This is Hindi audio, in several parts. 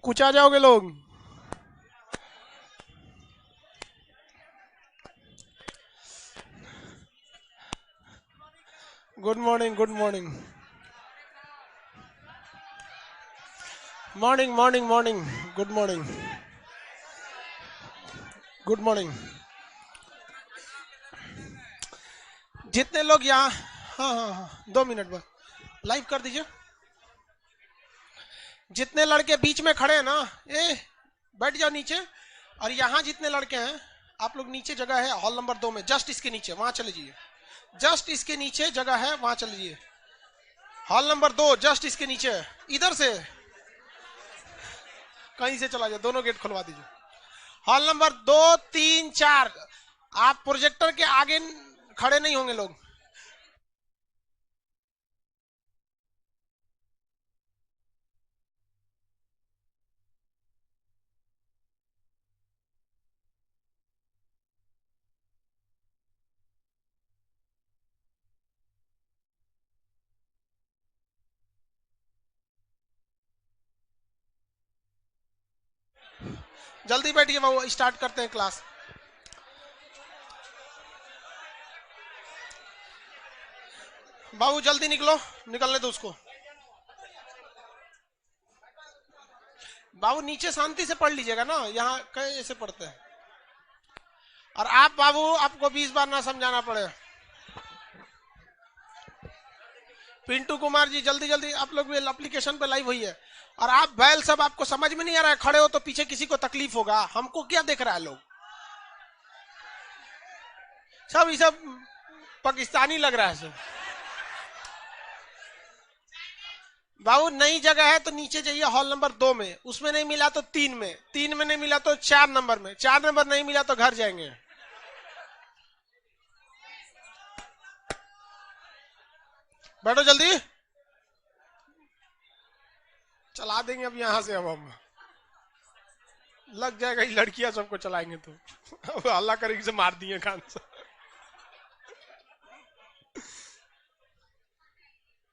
कुछ आ जाओगे लोग। Good morning, good morning, morning morning morning, good morning, good morning. जितने लोग यहाँ, हाँ हाँ हाँ, 2 मिनट बाद लाइव कर दीजिए। जितने लड़के बीच में खड़े हैं ना, ए बैठ जाओ नीचे। और यहाँ जितने लड़के हैं, आप लोग नीचे जगह है हॉल नंबर 2 में, जस्ट इसके नीचे, वहां चले जाइए। जस्ट इसके नीचे जगह है, वहां चले जाइए। हॉल नंबर 2 जस्ट इसके नीचे, इधर से कहीं से चला जाए, दोनों गेट खुलवा दीजिए। Hall number 2, 3, 4। आप प्रोजेक्टर के आगे खड़े नहीं होंगे लोग। जल्दी बैठिए बाबू, स्टार्ट करते हैं क्लास। बाबू जल्दी निकलो, निकलने दो उसको। बाबू नीचे शांति से पढ़ लीजिएगा ना, यहाँ कहीं ऐसे पढ़ते हैं। और आप बाबू, आपको 20 बार ना समझाना पड़े। पिंटू कुमार जी जल्दी जल्दी, आप लोग भी एप्लीकेशन पे लाइव हुई है। और आप बैल सब, आपको समझ में नहीं आ रहा है, खड़े हो तो पीछे किसी को तकलीफ होगा, हमको क्या देख रहा है लोग सब, ये सब पाकिस्तानी लग रहा है सब। बाबू नई जगह है तो नीचे जाइए हॉल नंबर 2 में, उसमें नहीं मिला तो 3 में, 3 में नहीं मिला तो 4 नंबर में, 4 नंबर नहीं मिला तो घर जाएंगे। बैठो जल्दी, चला देंगे अब यहां से। अब हम लग जाएगा, ये लड़कियां सबको चलाएंगे तो अल्लाह करेगी से मार दिए खान से।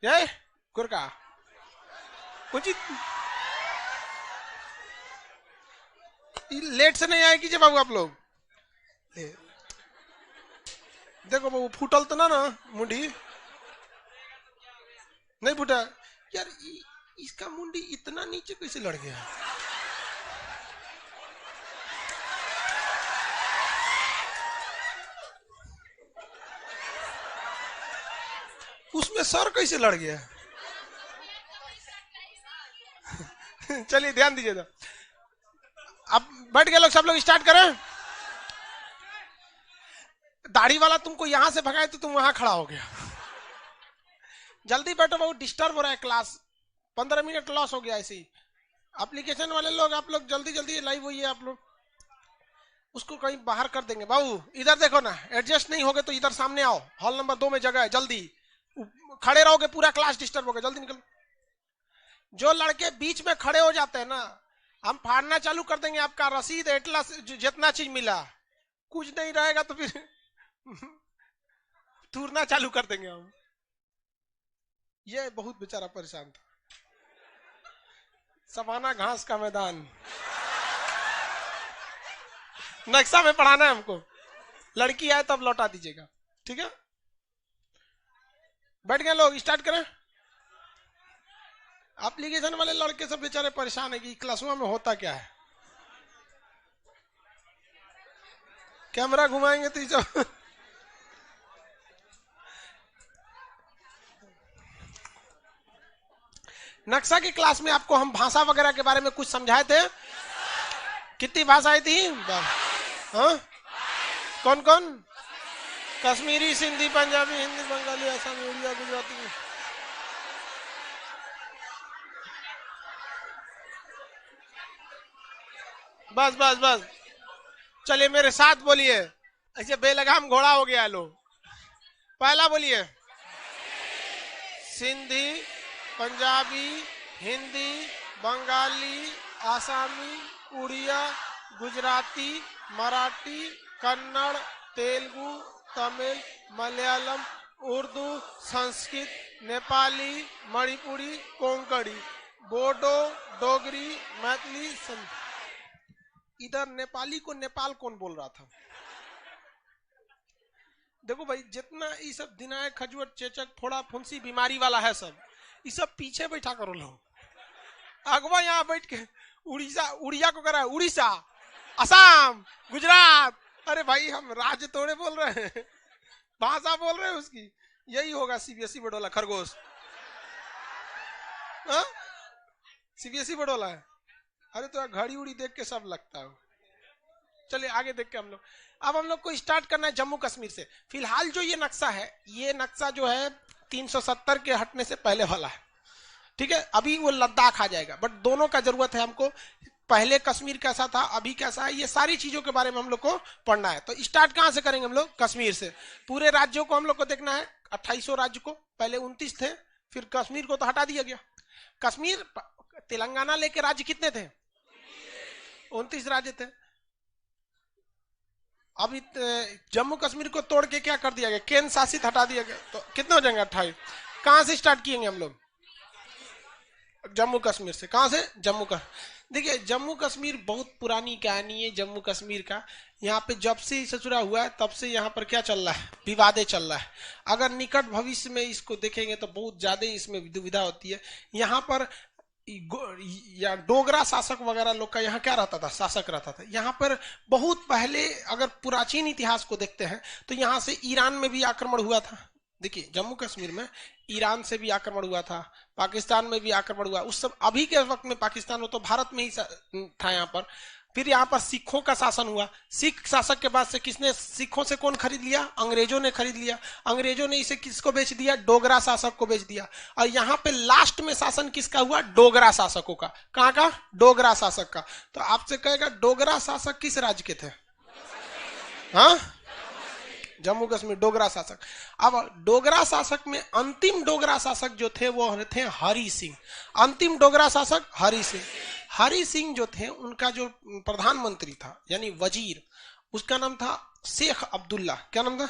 ये गुरका कुछ लेट से नहीं आएगी बाबू आप लोग। देखो बाबू, फूटल तो ना मुंडी नहीं फूटा यार, इसका मुंडी इतना नीचे कैसे लड़ गया। उसमें सर कैसे लड़ गया। चलिए ध्यान दीजिए। तो अब बैठ गए लोग, सब लोग स्टार्ट करें। दाढ़ी वाला तुमको यहां से भगाए तो तुम वहां खड़ा हो गया। जल्दी बैठो, बहुत डिस्टर्ब हो रहा है क्लास, 15 मिनट लॉस हो गया ऐसे ही। एप्लीकेशन वाले लोग, आप लोग जल्दी जल्दी लाइव हुई है। आप लोग उसको कहीं बाहर कर देंगे। बाबू इधर देखो ना, एडजस्ट नहीं होगे तो इधर सामने आओ, हॉल नंबर 2 में जगह है। जल्दी खड़े रहोगे, पूरा क्लास डिस्टर्ब होगा, जल्दी निकलो। जो लड़के बीच में खड़े हो जाते हैं ना, हम फाड़ना चालू कर देंगे आपका रसीद, एटलस, जितना चीज मिला। कुछ नहीं रहेगा तो फिर टूरना चालू कर देंगे हम। ये बहुत बेचारा परेशान था। सवाना घास का मैदान, नक्शा में पढ़ाना है हमको। लड़की आए तब लौटा दीजिएगा, ठीक है। बैठ गए लोग, स्टार्ट करें। एप्लीकेशन वाले लड़के सब बेचारे परेशान है कि क्लासरूम में होता क्या है। कैमरा घुमाएंगे तो सब नक्शा की क्लास में आपको हम भाषा वगैरह के बारे में कुछ समझाए थे। कितनी भाषाएं थी? हाँ? कौन कौन? कश्मीरी, सिंधी, पंजाबी, हिंदी, बंगाली, असमी, उड़िया, गुजराती। बस बस बस, चलिए मेरे साथ बोलिए, ऐसे बेलगाम घोड़ा हो गया लो। पहला बोलिए, सिंधी, पंजाबी, हिंदी, बंगाली, आसामी, उड़िया, गुजराती, मराठी, कन्नड़, तेलुगु, तमिल, मलयालम, उर्दू, संस्कृत, नेपाली, मणिपुरी, कोंकणी। बोडो, डोगरी, मैथिली, इधर नेपाली को नेपाल कौन बोल रहा था? देखो भाई, जितना ये सब दिनाय खजूर चेचक फोड़ा फुंसी बीमारी वाला है सब, ये सब पीछे बैठा करो लोग। अगवा यहाँ बैठ के उड़ीसा, उड़िया को करा उड़ीसा, असम, गुजरात। अरे भाई हम राज्य तोड़े बोल रहे हैं, भाषा बोल रहे हैं उसकी। यही होगा सीबीएसई बडोला खरगोश। सीबीएसई बडोला है। अरे तो घड़ी उड़ी देख के सब लगता है। चलिए आगे देख के हम लोग, अब हम लोग को स्टार्ट करना है जम्मू कश्मीर से। फिलहाल जो ये नक्शा है, ये नक्शा जो है 370 के हटने से पहले वाला है, ठीक है। अभी वो लद्दाख आ जाएगा, बट दोनों का जरूरत है हमको। पहले कश्मीर कैसा था, अभी कैसा है, ये सारी चीजों के बारे में हम लोग को पढ़ना है। तो स्टार्ट कहां से करेंगे हम लोग? कश्मीर से। पूरे राज्यों को हम लोग को देखना है, 2800 राज्य को। पहले 29 थे, फिर कश्मीर को तो हटा दिया गया। कश्मीर, तेलंगाना लेके राज्य कितने थे? 29 राज्य थे। अभी जम्मू कश्मीर को तोड़ के क्या कर दिया गया? केंद्र शासित हटा दिया गया। तो कितने हो जाएंगे? 28। कहां से स्टार्ट किएंगे हम लोग? जम्मू कश्मीर से। कहां से? जम्मू का। देखिए जम्मू कश्मीर बहुत पुरानी कहानी है जम्मू कश्मीर का। यहाँ पे जब से ससुरा हुआ है तब से यहाँ पर क्या चल रहा है? विवादें चल रहा है। अगर निकट भविष्य में इसको देखेंगे तो बहुत ज्यादा इसमें दुविधा होती है। यहाँ पर या डोगरा शासक वगैरह लोग का यहाँ क्या रहता था? शासक रहता था। यहाँ पर बहुत पहले अगर प्राचीन इतिहास को देखते हैं तो यहाँ से ईरान में भी आक्रमण हुआ था। देखिए जम्मू कश्मीर में ईरान से भी आक्रमण हुआ था, पाकिस्तान में भी आक्रमण हुआ। उस सब अभी के वक्त में पाकिस्तान हो तो भारत में ही था यहाँ पर। फिर यहाँ पर सिखों का शासन हुआ। सिख शासक के बाद से किसने सिखों से कौन खरीद लिया? अंग्रेजों ने खरीद लिया। अंग्रेजों ने इसे किसको बेच दिया? डोगरा शासक को बेच दिया। और यहाँ पे लास्ट में शासन किसका हुआ? डोगरा शासकों का। कहाँ का? डोगरा शासक का। तो आपसे कहेगा डोगरा शासक किस राज्य के थे? हाँ, जम्मू कश्मीर डोगरा शासक। अब डोगरा शासक में अंतिम डोगरा शासक जो थे वो थे हरि सिंह। अंतिम डोगरा शासक हरि सिंह। हरि सिंह जो थे उनका जो प्रधानमंत्री था यानी वजीर, उसका नाम था शेख अब्दुल्ला। क्या नाम था?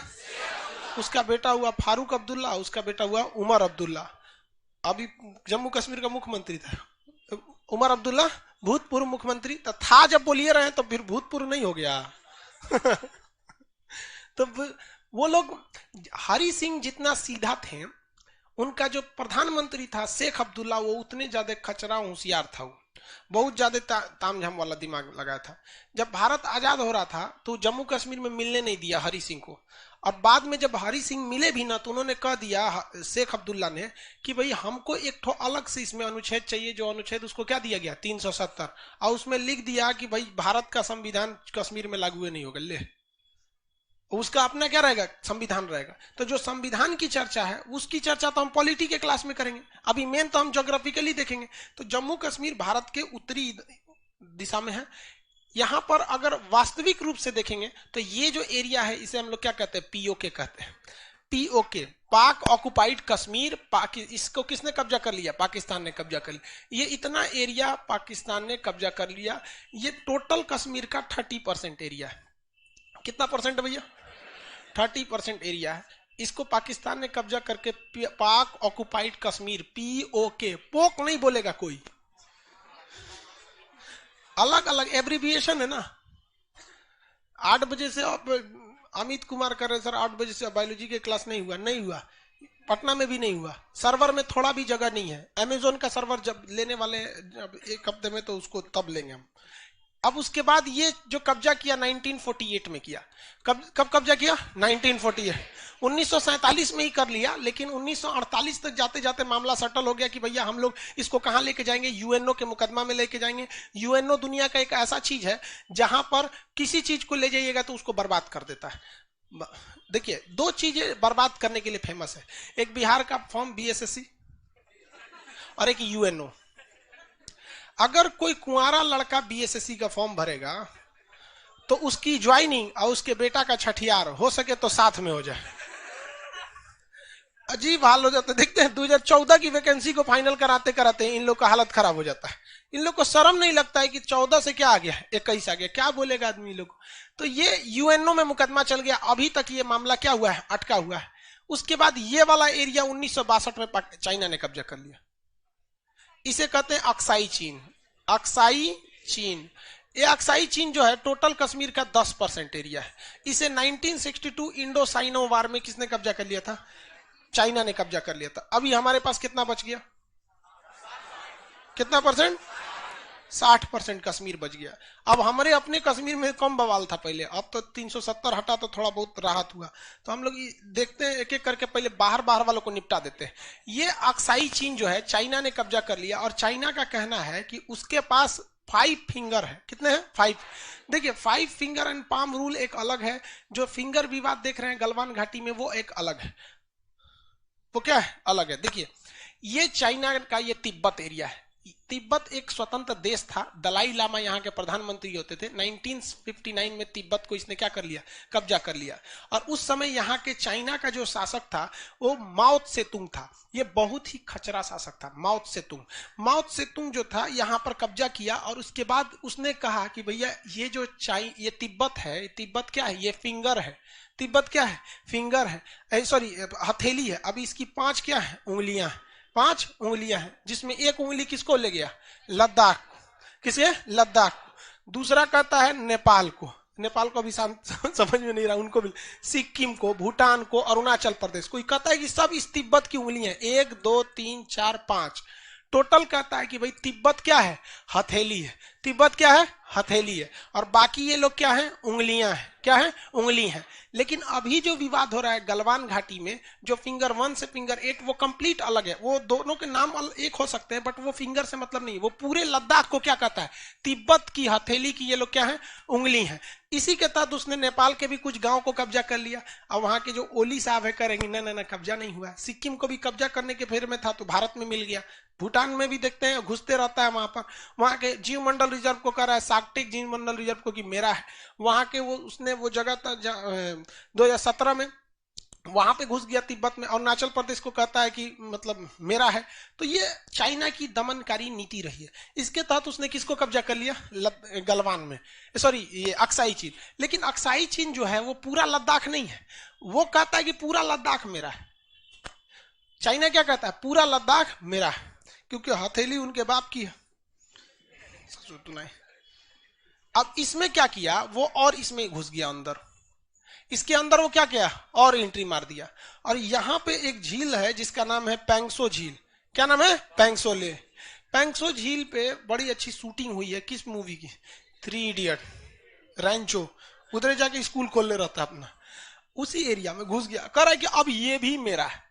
उसका बेटा हुआ फारूक अब्दुल्ला, उसका बेटा हुआ उमर अब्दुल्ला। अभी जम्मू कश्मीर का मुख्यमंत्री था उमर अब्दुल्ला, भूतपूर्व मुख्यमंत्री था। जब बोलिए रहे तो फिर भूतपूर्व नहीं हो गया। तो वो लोग, हरि सिंह जितना सीधा थे, उनका जो प्रधानमंत्री था शेख अब्दुल्ला, वो उतने ज्यादा खचरा होशियार था। वो बहुत ज्यादा तामझाम वाला दिमाग लगाया था। जब भारत आजाद हो रहा था तो जम्मू कश्मीर में मिलने नहीं दिया हरि सिंह को। और बाद में जब हरि सिंह मिले भी ना तो उन्होंने कह दिया शेख अब्दुल्ला ने कि भाई हमको एक ठो अलग से इसमें अनुच्छेद चाहिए। जो अनुच्छेद उसको क्या दिया गया? 370। और उसमें लिख दिया कि भाई भारत का संविधान कश्मीर में लागू नहीं होगा। ले, उसका अपना क्या रहेगा? संविधान रहेगा। तो जो संविधान की चर्चा है उसकी चर्चा तो हम पॉलिटी के क्लास में करेंगे। अभी मेन तो हम ज्योग्राफिकली देखेंगे। तो जम्मू कश्मीर भारत के उत्तरी दिशा में है। यहां पर अगर वास्तविक रूप से देखेंगे तो ये जो एरिया है इसे हम लोग क्या कहते हैं? पीओके कहते हैं। पीओके, पाक ऑक्युपाइड कश्मीर। इसको किसने कब्जा कर लिया? पाकिस्तान ने कब्जा कर लिया। ये इतना एरिया पाकिस्तान ने कब्जा कर लिया। ये टोटल कश्मीर का 30% एरिया है। कितना परसेंट है भैया? 30% एरिया है। इसको पाकिस्तान ने कब्जा करके पाक ऑक्युपाइड कश्मीर, पीओके, पोक नहीं बोलेगा कोई, अलग अलग एब्रीविएशन है ना। 8 बजे से आप अमित कुमार कर रहे सर, 8 बजे से बायोलॉजी के क्लास नहीं हुआ। नहीं हुआ, पटना में भी नहीं हुआ। सर्वर में थोड़ा भी जगह नहीं है। अमेजोन का सर्वर जब लेने वाले जब 1 हफ्ते में, तो उसको तब लेंगे हम। अब उसके बाद ये जो कब्जा किया 1948 में किया। कब कब्जा किया? 1948। 1947 में ही कर लिया, लेकिन 1948 तक जाते जाते मामला सेटल हो गया कि भैया हम लोग इसको कहां लेके जाएंगे? यूएनओ के मुकदमा में लेके जाएंगे। यूएनओ दुनिया का एक ऐसा चीज है जहां पर किसी चीज को ले जाइएगा तो उसको बर्बाद कर देता है। देखिए 2 चीजें बर्बाद करने के लिए फेमस है। एक बिहार का फॉर्म बीएसएससी और एक यूएनओ। अगर कोई कुंवारा लड़का बीएसएससी का फॉर्म भरेगा तो उसकी ज्वाइनिंग और उसके बेटा का छठियार हो सके तो साथ में हो जाए। अजीब हाल हो जाता है। देखते हैं 2014 की वैकेंसी को फाइनल कराते कराते इन लोग का हालत खराब हो जाता है। इन लोग को शर्म नहीं लगता है कि 14 से क्या आ गया, 21 आ गया, क्या बोलेगा आदमी लोग। तो ये यूएनओ में मुकदमा चल गया। अभी तक ये मामला क्या हुआ है? अटका हुआ है। उसके बाद ये वाला एरिया 1962 में चाइना ने कब्जा कर लिया। इसे कहते हैं अक्साई चीन। अक्साई चीन, ये अक्साई चीन जो है टोटल कश्मीर का 10% एरिया है। इसे 1962 इंडो साइनो वार में किसने कब्जा कर लिया था? चाइना ने कब्जा कर लिया था। अभी हमारे पास कितना बच गया? कितना परसेंट? 60% कश्मीर बच गया। अब हमारे अपने कश्मीर में कम बवाल था पहले, अब तो 370 हटा तो थोड़ा बहुत राहत हुआ। तो हम लोग देखते हैं एक एक करके, पहले बाहर बाहर वालों को निपटा देते हैं। ये अक्साई चीन जो है चाइना ने कब्जा कर लिया, और चाइना का कहना है कि उसके पास 5 फिंगर है। कितने हैं? 5। देखिए 5 फिंगर एंड पाम रूल एक अलग है, जो फिंगर विवाद देख रहे हैं गलवान घाटी में वो एक अलग है। वो क्या है? अलग है। देखिए ये चाइना का ये तिब्बत एरिया है। तिब्बत एक स्वतंत्र देश था, दलाई लामा यहाँ के प्रधानमंत्री होते थे। 1959 में तिब्बत को इसने क्या कर लिया? कब्जा कर लिया। और उस समय यहाँ के चाइना का जो शासक था वो माओ त्से-तुंग था। ये बहुत ही खचरा शासक था माओ त्से-तुंग। माओ त्से-तुंग जो था यहाँ पर कब्जा किया, और उसके बाद उसने कहा कि भैया ये जो ये तिब्बत है, तिब्बत क्या है? ये फिंगर है। तिब्बत क्या है? फिंगर है, सॉरी हथेली है। अभी इसकी 5 क्या है? उंगलियां हैं। 5 उंगलियां हैं, जिसमें एक उंगली किसको ले गया? लद्दाख। किसे? लद्दाख। दूसरा कहता है नेपाल को, नेपाल को अभी समझ में नहीं रहा, उनको भी। सिक्किम को, भूटान को, अरुणाचल प्रदेश। कोई कहता है कि सब इस तिब्बत की उंगलियां, 1 2 3 4 5 टोटल। कहता है कि भाई तिब्बत क्या है? हथेली है। तिब्बत क्या है? हथेली है। और बाकी ये लोग क्या है? उंगलियां हैं। क्या है? उंगली है। लेकिन अभी जो विवाद हो रहा है गलवान घाटी में, जो फिंगर 1 से फिंगर 8, वो कंप्लीट अलग है। वो दोनों के नाम एक हो सकते हैं, बट वो फिंगर से मतलब नहीं। वो पूरे लद्दाख को क्या कहता है? तिब्बत की हथेली की ये लोग क्या है? उंगली है। इसी के तहत उसने नेपाल के भी कुछ गांव को कब्जा कर लिया। और वहां के जो ओली साहब है करेंगे ना कब्जा नहीं हुआ। सिक्किम को भी कब्जा करने के फेर में था तो भारत में मिल गया। भूटान में भी देखते हैं घुसते रहता है वहां पर। वहां के जीव मंडल रिजर्व को कह रहा है, सार्कटिक जीव मंडल रिजर्व को, कि मेरा है। वहां के वो उसने वो जगह 2017 में वहां पे घुस गया तिब्बत में। अरुणाचल प्रदेश को कहता है कि मतलब मेरा है। तो ये चाइना की दमनकारी नीति रही है। इसके तहत उसने किसको कब्जा कर लिया? गलवान में, सॉरी ये अक्साई चीन। लेकिन अक्साई चीन जो है वो पूरा लद्दाख नहीं है। वो कहता है कि पूरा लद्दाख मेरा है। चाइना क्या कहता है? पूरा लद्दाख मेरा है, क्योंकि हथेली उनके बाप की है। अब इसमें क्या किया वो, और इसमें घुस गया अंदर। इसके अंदर वो क्या किया? और एंट्री मार दिया। और यहां पे एक झील है जिसका नाम है पैंगसो झील। क्या नाम है? पैंगसो ले। पैंगसो झील पे बड़ी अच्छी शूटिंग हुई है। किस मूवी की? 3 इडियट। रैंचो उधर जाके स्कूल खोलने रहता अपना। उसी एरिया में घुस गया, कह रहा है कि अब ये भी मेरा है।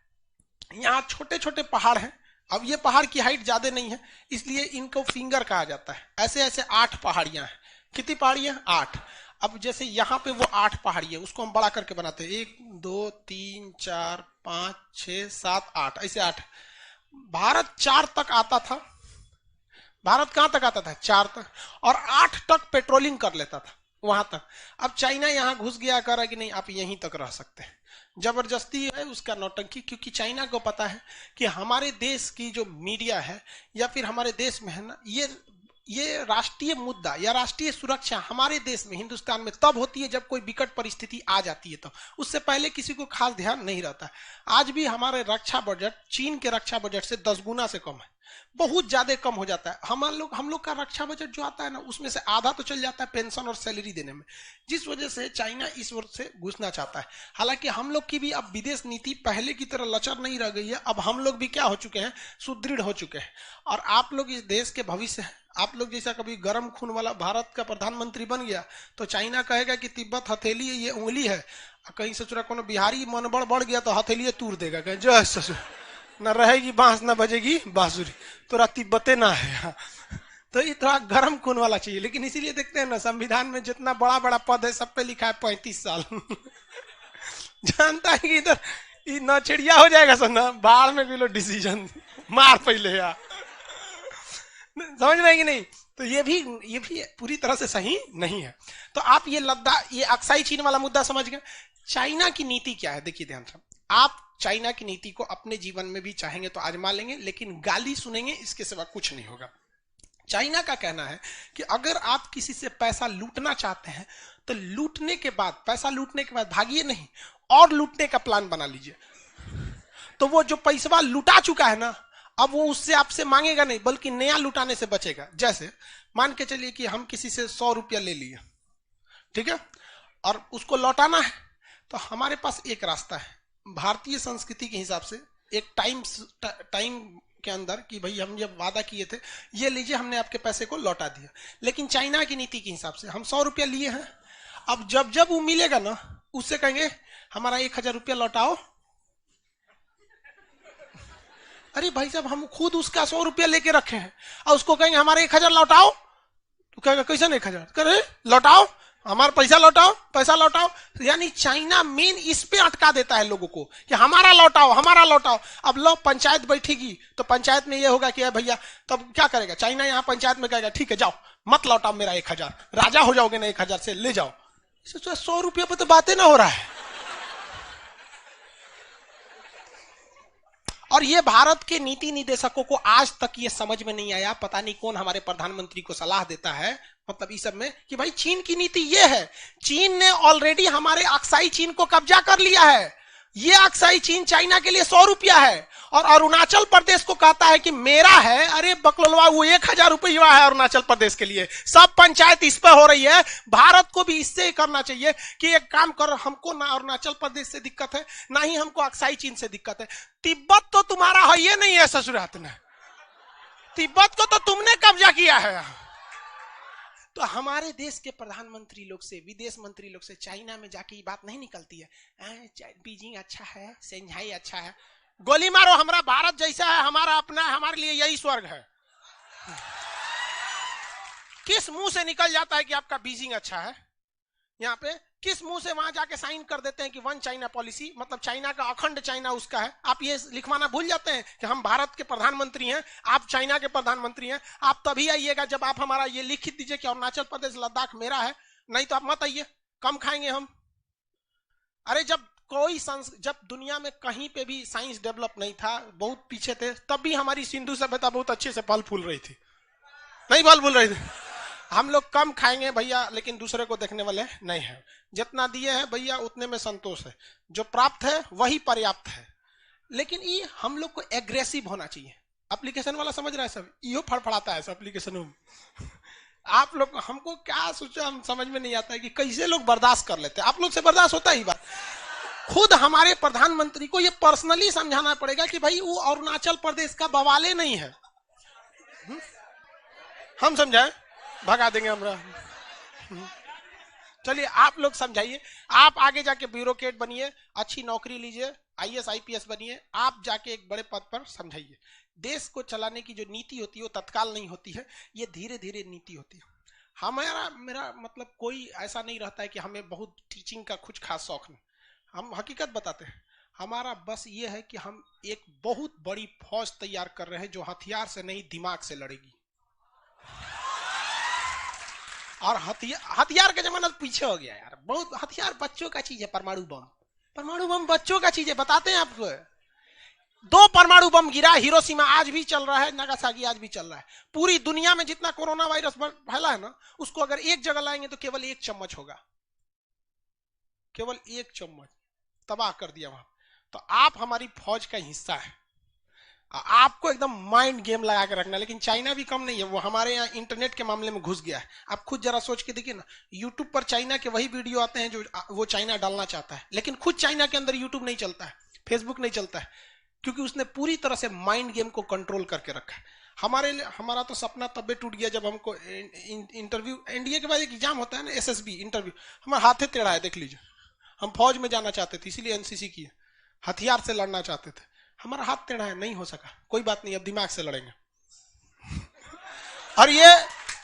यहाँ छोटे छोटे पहाड़ हैं। अब ये पहाड़ की हाइट ज्यादा नहीं है, इसलिए इनको फिंगर कहा जाता है। ऐसे ऐसे 8 पहाड़ियां हैं। कितनी पहाड़ियां? 8। अब जैसे यहाँ पे वो 8 पहाड़ी है, उसको हम बड़ा करके बनाते हैं। 1 2 3 4 5 6 7 8, ऐसे 8। भारत 4 तक आता था। भारत कहां तक आता था? 4 तक। और 8 तक पेट्रोलिंग कर लेता था वहां तक। अब चाइना यहां घुस गया, कह रहा कि नहीं आप यहीं तक रह सकते हैं। जबरदस्ती है उसका नौटंकी, क्योंकि चाइना को पता है कि हमारे देश की जो मीडिया है या फिर हमारे देश में है ना, ये राष्ट्रीय मुद्दा या राष्ट्रीय सुरक्षा हमारे देश में, हिंदुस्तान में तब होती है जब कोई विकट परिस्थिति आ जाती है। तो उससे पहले किसी को खास ध्यान नहीं रहता। आज भी हमारे रक्षा बजट चीन के रक्षा बजट से 10 गुना से कम है, बहुत ज्यादा कम हो जाता है। हम लोग का रक्षा बजट जो आता है ना, उसमें से आधा तो चल जाता है पेंशन और सैलरी देने में, जिस वजह से चाइना इस वर्ष से घुसना चाहता है। हालांकि हम लोग की भी अब विदेश नीति पहले की तरह लचर नहीं रह गई है। अब हम लोग भी क्या हो चुके हैं? सुदृढ़ हो चुके हैं। और आप लोग इस देश के भविष्य हैं। आप लोग जैसा कभी गर्म खून वाला भारत का प्रधानमंत्री बन गया तो चाइना कहेगा कि तिब्बत हथेली है, ये उंगली है। कहीं से चुरा कोनो बिहारी मनबड़ बढ़ गया तो हथेली तूर देगा, कहीं जय ससुर, न रहेगी बांस न बजेगी बांसुरी, तोरा तिब्बते ना है। तो ये थोड़ा गर्म खून वाला चाहिए। लेकिन इसीलिए देखते हैं ना, संविधान में जितना बड़ा बड़ा पद है सब पे लिखा है 35 साल। जानता है कि इधर न चिड़िया हो जाएगा सना, बाढ़ में भी लो डिसीजन मार पहले यार, समझ रहे हैं कि नहीं? तो ये भी पूरी तरह से सही नहीं है। तो आप ये लद्दाख, ये अक्साई चीन वाला मुद्दा समझ गए। चाइना की नीति क्या है? देखिए ध्यान से, आप चाइना की नीति को अपने जीवन में भी चाहेंगे तो आजमा लेंगे, लेकिन गाली सुनेंगे इसके सिवा कुछ नहीं होगा। चाइना का कहना है कि अगर आप किसी से पैसा लूटना चाहते हैं तो लूटने के बाद, पैसा लूटने के बाद भागिए नहीं, और लूटने का प्लान बना लीजिए। तो वो जो पैसा लुटा चुका है ना, अब वो उससे आपसे मांगेगा नहीं, बल्कि नया लुटाने से बचेगा। जैसे मान के चलिए कि हम किसी से 100 रुपया ले लिए, ठीक है, और उसको लौटाना है, तो हमारे पास एक रास्ता है भारतीय संस्कृति के हिसाब से, एक टाइम के अंदर कि भाई हम ये वादा किए थे, ये लीजिए हमने आपके पैसे को लौटा दिया। लेकिन चाइना की नीति के हिसाब से हम 100 रुपया लिए हैं, अब जब जब वो मिलेगा ना उससे कहेंगे हमारा 1000 रुपया लौटाओ। अरे भाई साहब हम खुद उसका 100 रुपया लेके रखे हैं और उसको कहेंगे हमारे 1000 लौटाओ, तो कहेगा कैसे 1000, करे लौटाओ, हमारा पैसा लौटाओ, पैसा लौटाओ। यानी चाइना मेन इस पे अटका देता है लोगों को कि हमारा लौटाओ, हमारा लौटाओ। अब लो पंचायत बैठेगी तो पंचायत में ये होगा कि भैया, तब क्या करेगा चाइना, यहाँ पंचायत में कहेगा ठीक है जाओ मत लौटाओ मेरा 1000, राजा हो जाओगे ना 1000 से, ले जाओ। 100 रुपये पे तो बातें ना हो रहा है। और ये भारत के नीति निदेशकों को आज तक ये समझ में नहीं आया, पता नहीं कौन हमारे प्रधानमंत्री को सलाह देता है मतलब इस सब में, कि भाई चीन की नीति ये है, चीन ने ऑलरेडी हमारे अक्साई चीन को कब्जा कर लिया है, ये अक्साई चीन चाइना के लिए 100 रुपया है, और अरुणाचल प्रदेश को कहता है कि मेरा है। अरे बकलोलवा, वो 1000 रुपया है अरुणाचल प्रदेश के लिए, सब पंचायत इस पे हो रही है। भारत को भी इससे ही करना चाहिए कि एक काम करो, हमको ना अरुणाचल प्रदेश से दिक्कत है ना ही हमको अक्साई चीन से दिक्कत है, तिब्बत तो तुम्हारा है ये नहीं है ससुरात में, तिब्बत को तो तुमने कब्जा किया है। तो हमारे देश के प्रधानमंत्री लोग से, विदेश मंत्री लोग से चाइना में जाके ये बात नहीं निकलती है, बीजिंग अच्छा है, शेंघाई अच्छा है, गोली मारो हमारा भारत जैसा है, हमारा अपना है, हमारे लिए यही स्वर्ग है। किस मुंह से निकल जाता है कि आपका बीजिंग अच्छा है? यहाँ पे किस मुंह से वहां जाके साइन कर देते हैं कि वन चाइना पॉलिसी, मतलब चाइना का अखंड चाइना उसका है। आप ये लिखवाना भूल जाते हैं कि हम भारत के प्रधानमंत्री हैं, आप चाइना के प्रधानमंत्री हैं। आप तभी आइएगा जब आप हमारा ये लिख दीजिए कि अरुणाचल प्रदेश लद्दाख मेरा है, नहीं तो आप मत आइए, कम खाएंगे हम। अरे जब दुनिया में कहीं पे भी साइंस डेवलप नहीं था, बहुत पीछे थे, तब भी हमारी सिंधु सभ्यता बहुत अच्छे से फल फूल रही थी, नहीं फल फूल रही थी। हम लोग कम खाएंगे भैया, लेकिन दूसरे को देखने वाले नहीं है। जितना दिए हैं भैया उतने में संतोष है, जो प्राप्त है वही पर्याप्त है। लेकिन ये हम लोग को एग्रेसिव होना चाहिए। एप्लीकेशन वाला समझ रहा है सब, यो फड़फड़ाता है सब एप्लीकेशन में। आप लोग, हमको क्या सोचा, हम समझ में नहीं आता है कि कैसे लोग बर्दाश्त कर लेते हैं। आप लोग से बर्दाश्त होता ही बात। खुद हमारे प्रधानमंत्री को ये पर्सनली समझाना पड़ेगा कि भाई वो अरुणाचल प्रदेश का बवाले नहीं है। हम समझाएं, भगा देंगे हमरा। चलिए आप लोग समझाइए, आप आगे जाके ब्यूरोक्रेट बनिए, अच्छी नौकरी लीजिए, IAS IPS बनिए, आप जाके एक बड़े पद पर समझाइए। देश को चलाने की जो नीति होती है वो तत्काल नहीं होती है, ये धीरे धीरे नीति होती है। मेरा मतलब कोई ऐसा नहीं रहता है कि हमें बहुत टीचिंग का कुछ खास शौक नहीं, हम हकीकत बताते हैं। हमारा बस ये है कि हम एक बहुत बड़ी फौज तैयार कर रहे हैं जो हथियार से नहीं दिमाग से लड़ेगी। और हथियार का जमाना पीछे हो गया यार, बहुत हथियार बच्चों का चीज है। परमाणु बम बच्चों का चीज है। बताते हैं आपको, 2 परमाणु बम गिरा, हिरोशिमा आज भी चल रहा है, नागासाकी आज भी चल रहा है। पूरी दुनिया में जितना कोरोना वायरस फैला है ना, उसको अगर एक जगह लाएंगे तो केवल 1 चम्मच होगा, केवल 1 चम्मच तबाह कर दिया वहां। तो आप हमारी फौज का हिस्सा है, आपको एकदम माइंड गेम लगा के रखना। लेकिन चाइना भी कम नहीं है, वो हमारे यहाँ इंटरनेट के मामले में घुस गया है। आप खुद जरा सोच के देखिए ना, यूट्यूब पर चाइना के वही वीडियो आते हैं जो वो चाइना डालना चाहता है, लेकिन खुद चाइना के अंदर यूट्यूब नहीं चलता है, फेसबुक नहीं चलता है, क्योंकि उसने पूरी तरह से माइंड गेम को कंट्रोल करके रखा है। हमारा तो सपना तब टूट गया जब हमको इंटरव्यू, NDA के बाद एक एग्जाम होता है ना, SSB इंटरव्यू, हमारा हाथे टेढ़ा है, देख लीजिए। हम फौज में जाना चाहते थे, इसीलिए NCC किए, हथियार से लड़ना चाहते थे, हमारा हाथ टेढ़ा है, नहीं हो सका। कोई बात नहीं, अब दिमाग से लड़ेंगे। और ये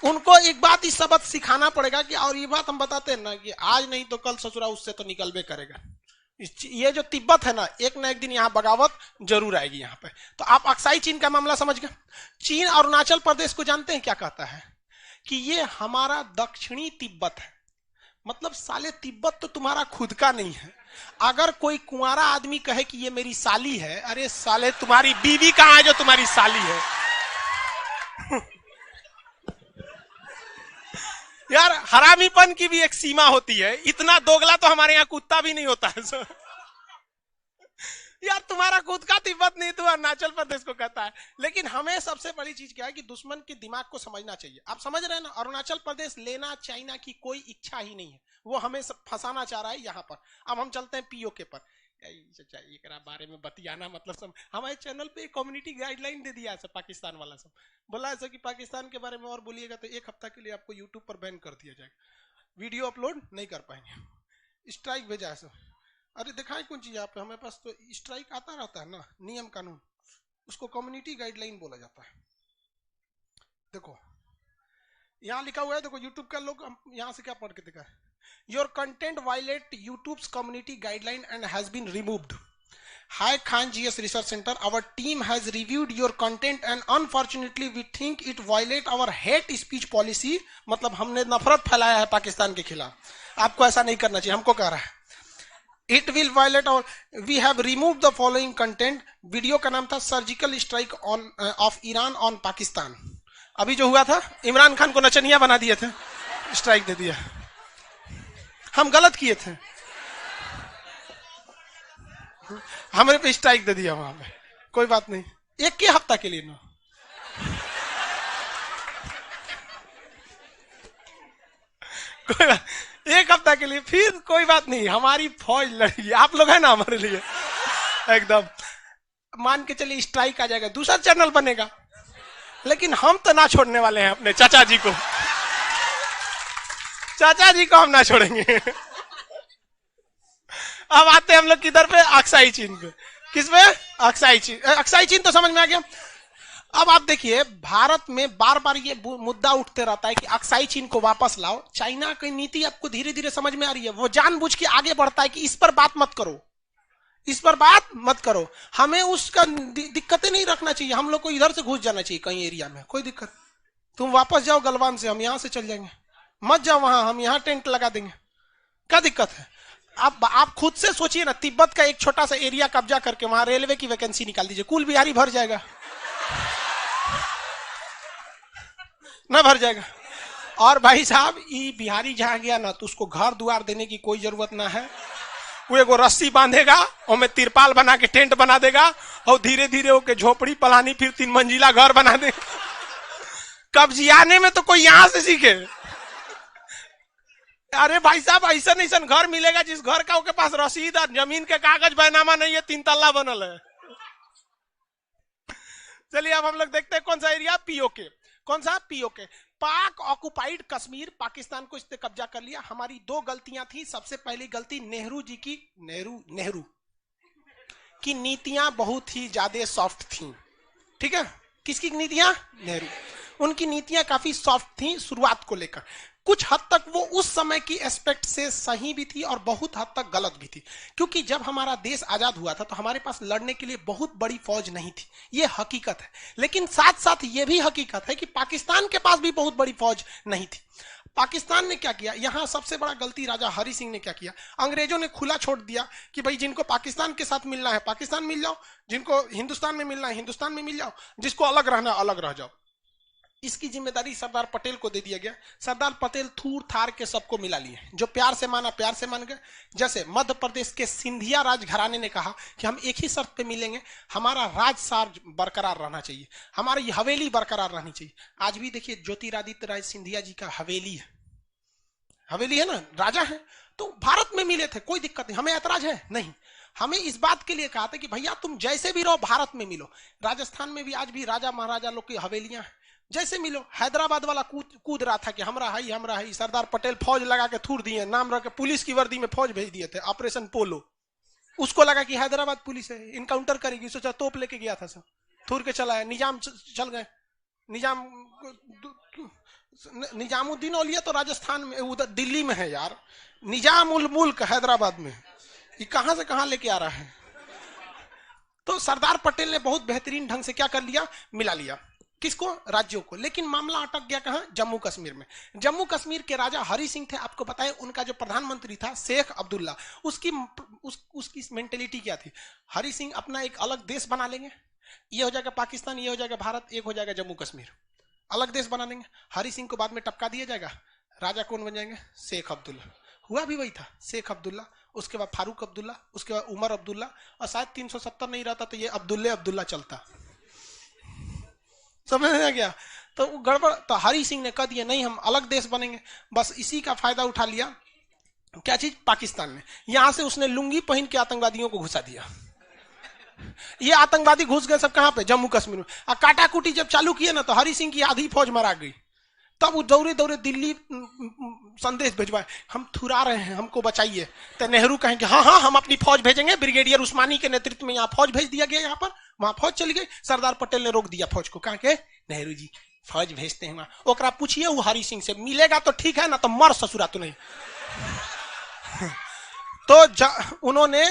उनको एक बात इस सबक सिखाना पड़ेगा कि, और ये बात हम बताते हैं ना कि आज नहीं तो कल ससुरा उससे तो निकलबे करेगा। ये जो तिब्बत है ना, एक ना एक दिन यहाँ बगावत जरूर आएगी यहाँ पे। तो आप अक्साई चीन का मामला समझ गए। चीन अरुणाचल प्रदेश को जानते हैं क्या कहता है कि ये हमारा दक्षिणी तिब्बत है। मतलब साले तिब्बत तो तुम्हारा खुद का नहीं है। अगर कोई कुंवारा आदमी कहे कि ये मेरी साली है, अरे साले तुम्हारी बीवी कहाँ है जो तुम्हारी साली है? यार हरामीपन की भी एक सीमा होती है, इतना दोगला तो हमारे यहाँ कुत्ता भी नहीं होता है। यार तुम्हारा खुद का तिब्बत नहीं, तू अरुणाचल प्रदेश को कहता है। लेकिन हमें सबसे बड़ी चीज क्या है कि दुश्मन के दिमाग को समझना चाहिए। आप समझ रहे हैं ना, अरुणाचल प्रदेश लेना चाइना की कोई इच्छा ही नहीं है, वो हमें फंसाना चाह रहा है यहाँ पर। अब हम चलते हैं पीओके पर। एक बारे में बतियाना मतलब सब हमारे चैनल पे कम्युनिटी गाइडलाइन दे दिया है पाकिस्तान वाला सब, बोला ऐसा कि पाकिस्तान के बारे में और बोलिएगा तो 1 हफ्ता के लिए आपको यूट्यूब पर बैन कर दिया जाएगा, वीडियो अपलोड नहीं कर पाएंगे, स्ट्राइक भेजा है सब। अरे दिखाए कौन चीज यहाँ पे, हमारे पास तो स्ट्राइक आता रहता है ना, नियम कानून, उसको कम्युनिटी गाइडलाइन बोला जाता है। देखो यहाँ लिखा हुआ है, देखो यूट्यूब का लोग यहाँ से क्या पढ़ के देखा है, your content violate YouTube's community guideline and has been removed. Hi Khan GS Research Centre, our team has reviewed your content and unfortunately we think it violate our hate speech policy. मतलब हमने नफरत फैलाया है पाकिस्तान के खिलाफ, आपको ऐसा नहीं करना चाहिए, हमको कह रहा है। इट विल वायलेट और we have remove the following content. Video का नाम था surgical strike on of Iran on Pakistan. अभी जो हुआ था, इमरान खान को नचनिया बना दिए थे, स्ट्राइक दे दिया, हम गलत किए थे, हमारे पे स्ट्राइक दे दिया वहां पे, कोई बात नहीं, 1 हफ्ता के लिए ना, कोई बात, 1 हफ्ता के लिए, फिर कोई बात नहीं, हमारी फौज लड़ेगी, आप लोग है ना हमारे लिए एकदम। मान के चलिए स्ट्राइक आ जाएगा, दूसरा चैनल बनेगा, लेकिन हम तो ना छोड़ने वाले हैं अपने चाचा जी को, चाचा जी को हम ना छोड़ेंगे। अब आते हैं हम लोग किधर पे, अक्साई चीन पे। किस पे? अक्साई चीन। अक्साई चीन तो समझ में आ गया। अब आप देखिए, भारत में बार बार ये मुद्दा उठते रहता है कि अक्साई चीन को वापस लाओ। चाइना की नीति आपको धीरे धीरे समझ में आ रही है, वो जानबूझ के आगे बढ़ता है कि इस पर बात मत करो, इस पर बात मत करो। हमें उसका दिक्कतें नहीं रखना चाहिए, हम लोग को इधर से घुस जाना चाहिए कहीं एरिया में, कोई दिक्कत। तुम वापस जाओ गलवान से, हम यहां से चल जाएंगे, मत जाओ वहां, हम यहां टेंट लगा देंगे, क्या दिक्कत है। आप खुद से सोचिए ना, तिब्बत का एक छोटा सा एरिया कब्जा करके वहां रेलवे की वैकेंसी निकाल दीजिए, कुल बिहारी भर जाएगा, ना भर जाएगा। और भाई साहब, ये बिहारी जहां गया ना, तो उसको घर द्वार देने की कोई जरूरत ना है, वो एगो रस्सी बांधेगा और में तिरपाल बना के टेंट बना देगा, और धीरे धीरे होके झोपड़ी पलानी, फिर 3 मंजिला घर बना देगा। कब्जियाने में तो कोई यहां से सीखे। अरे भाई साहब, ऐसा ऐसा घर मिलेगा जिस घर का उसके पास रसीद और जमीन के कागज बैनामा नहीं है, 3 तल्ला बनल है। चलिए अब हम लोग देखते हैं कौन सा एरिया, पीओके। कौन सा? पीओके। पाक ऑक्युपाइड कश्मीर, पाकिस्तान को इसने कब्जा कर लिया। हमारी 2 गलतियां थी। सबसे पहली गलती नेहरू जी की, नेहरू की नीतियां बहुत ही ज्यादा सॉफ्ट थी, ठीक है। किसकी नीतियां? नेहरू। उनकी नीतियां काफी सॉफ्ट थी शुरुआत को लेकर, कुछ हद तक वो उस समय की एस्पेक्ट से सही भी थी और बहुत हद तक गलत भी थी, क्योंकि जब हमारा देश आजाद हुआ था तो हमारे पास लड़ने के लिए बहुत बड़ी फौज नहीं थी, ये हकीकत है। लेकिन साथ साथ ये भी हकीकत है कि पाकिस्तान के पास भी बहुत बड़ी फौज नहीं थी। पाकिस्तान ने क्या किया, यहां सबसे बड़ा गलती राजा हरि सिंह ने क्या किया, अंग्रेजों ने खुला छोड़ दिया कि भाई जिनको पाकिस्तान के साथ मिलना है पाकिस्तान मिल जाओ, जिनको हिंदुस्तान में मिलना है हिंदुस्तान में मिल जाओ, जिसको अलग रहना अलग रह जाओ। इसकी जिम्मेदारी सरदार पटेल को दे दिया गया। सरदार पटेल थूर थार के सबको मिला लिए, जो प्यार से माना प्यार से मान गए। जैसे मध्य प्रदेश के सिंधिया राजघराने ने कहा कि हम एक ही शर्त पे मिलेंगे, हमारा राजसार बरकरार रहना चाहिए, हमारी हवेली बरकरार रहनी चाहिए। आज भी देखिए ज्योतिरादित्य राय सिंधिया जी का हवेली है ना, राजा है, तो भारत में मिले थे, कोई दिक्कत नहीं, हमें ऐतराज है नहीं। हमें इस बात के लिए कहा था कि भैया तुम जैसे भी रहो भारत में मिलो। राजस्थान में भी आज भी राजा महाराजा लोग की हवेलियां हैं, जैसे मिलो। हैदराबाद वाला कूद रहा था कि हमरा है। सरदार पटेल फौज लगा के थूर दिए, नाम रख के पुलिस की वर्दी में फौज भेज दिए थे, ऑपरेशन पोलो। उसको लगा कि हैदराबाद पुलिस है, इनकाउंटर करेगी, सोचा तोप लेके गया था, सब थूर के चला है। निजाम चल गए, निजामुद्दीन औलिया तो राजस्थान में, उधर दिल्ली में है यार। निजाम उल मुल्क हैदराबाद में, ये कहां से कहां लेके आ रहा है। तो सरदार पटेल ने बहुत बेहतरीन ढंग से क्या कर लिया, मिला लिया। किसको? राज्यों को। लेकिन मामला अटक गया कहां? जम्मू कश्मीर में। जम्मू कश्मीर के राजा हरि सिंह थे, आपको पता है। उनका जो प्रधानमंत्री था शेख अब्दुल्ला, उसकी मेंटेलिटी क्या थी? हरि सिंह अपना एक अलग देश बना लेंगे, ये हो जाएगा पाकिस्तान, ये हो जाएगा भारत, एक हो जाएगा जम्मू कश्मीर, अलग देश बना देंगे। हरि सिंह को बाद में टपका दिया जाएगा, राजा कौन बन जाएंगे? शेख अब्दुल्ला। हुआ भी वही था, शेख अब्दुल्ला, उसके बाद फारूक अब्दुल्ला, उसके बाद उमर अब्दुल्ला, और शायद 370 नहीं रहता तो ये अब्दुल्ला चलता। समझ में आ गया? तो गड़बड़। तो हरि सिंह ने कह दिया नहीं हम अलग देश बनेंगे। बस इसी का फायदा उठा लिया क्या चीज, पाकिस्तान ने। यहां से उसने लुंगी पहन के आतंकवादियों को घुसा दिया। ये आतंकवादी घुस गए सब कहां पे, जम्मू कश्मीर में। और काटाकुटी जब चालू किए ना तो हरि सिंह की आधी फौज मरा गई। तब वो दौड़े दौड़े दिल्ली संदेश भिजवाए, हम थुरा रहे हैं, हमको बचाइए। तो नेहरू कहेंगे हाँ हाँ हम अपनी फौज भेजेंगे, ब्रिगेडियर उस्मानी के नेतृत्व में यहाँ फौज भेज दिया गया, यहाँ पर वहां फौज चली गई। सरदार पटेल ने रोक दिया फौज को, कहा के नेहरू जी फौज भेजते हैं वहां। ओकरा पूछिए वो हरि सिंह से, मिलेगा तो ठीक है ना तो मर ससुरा तो नहीं। तो उन्होंने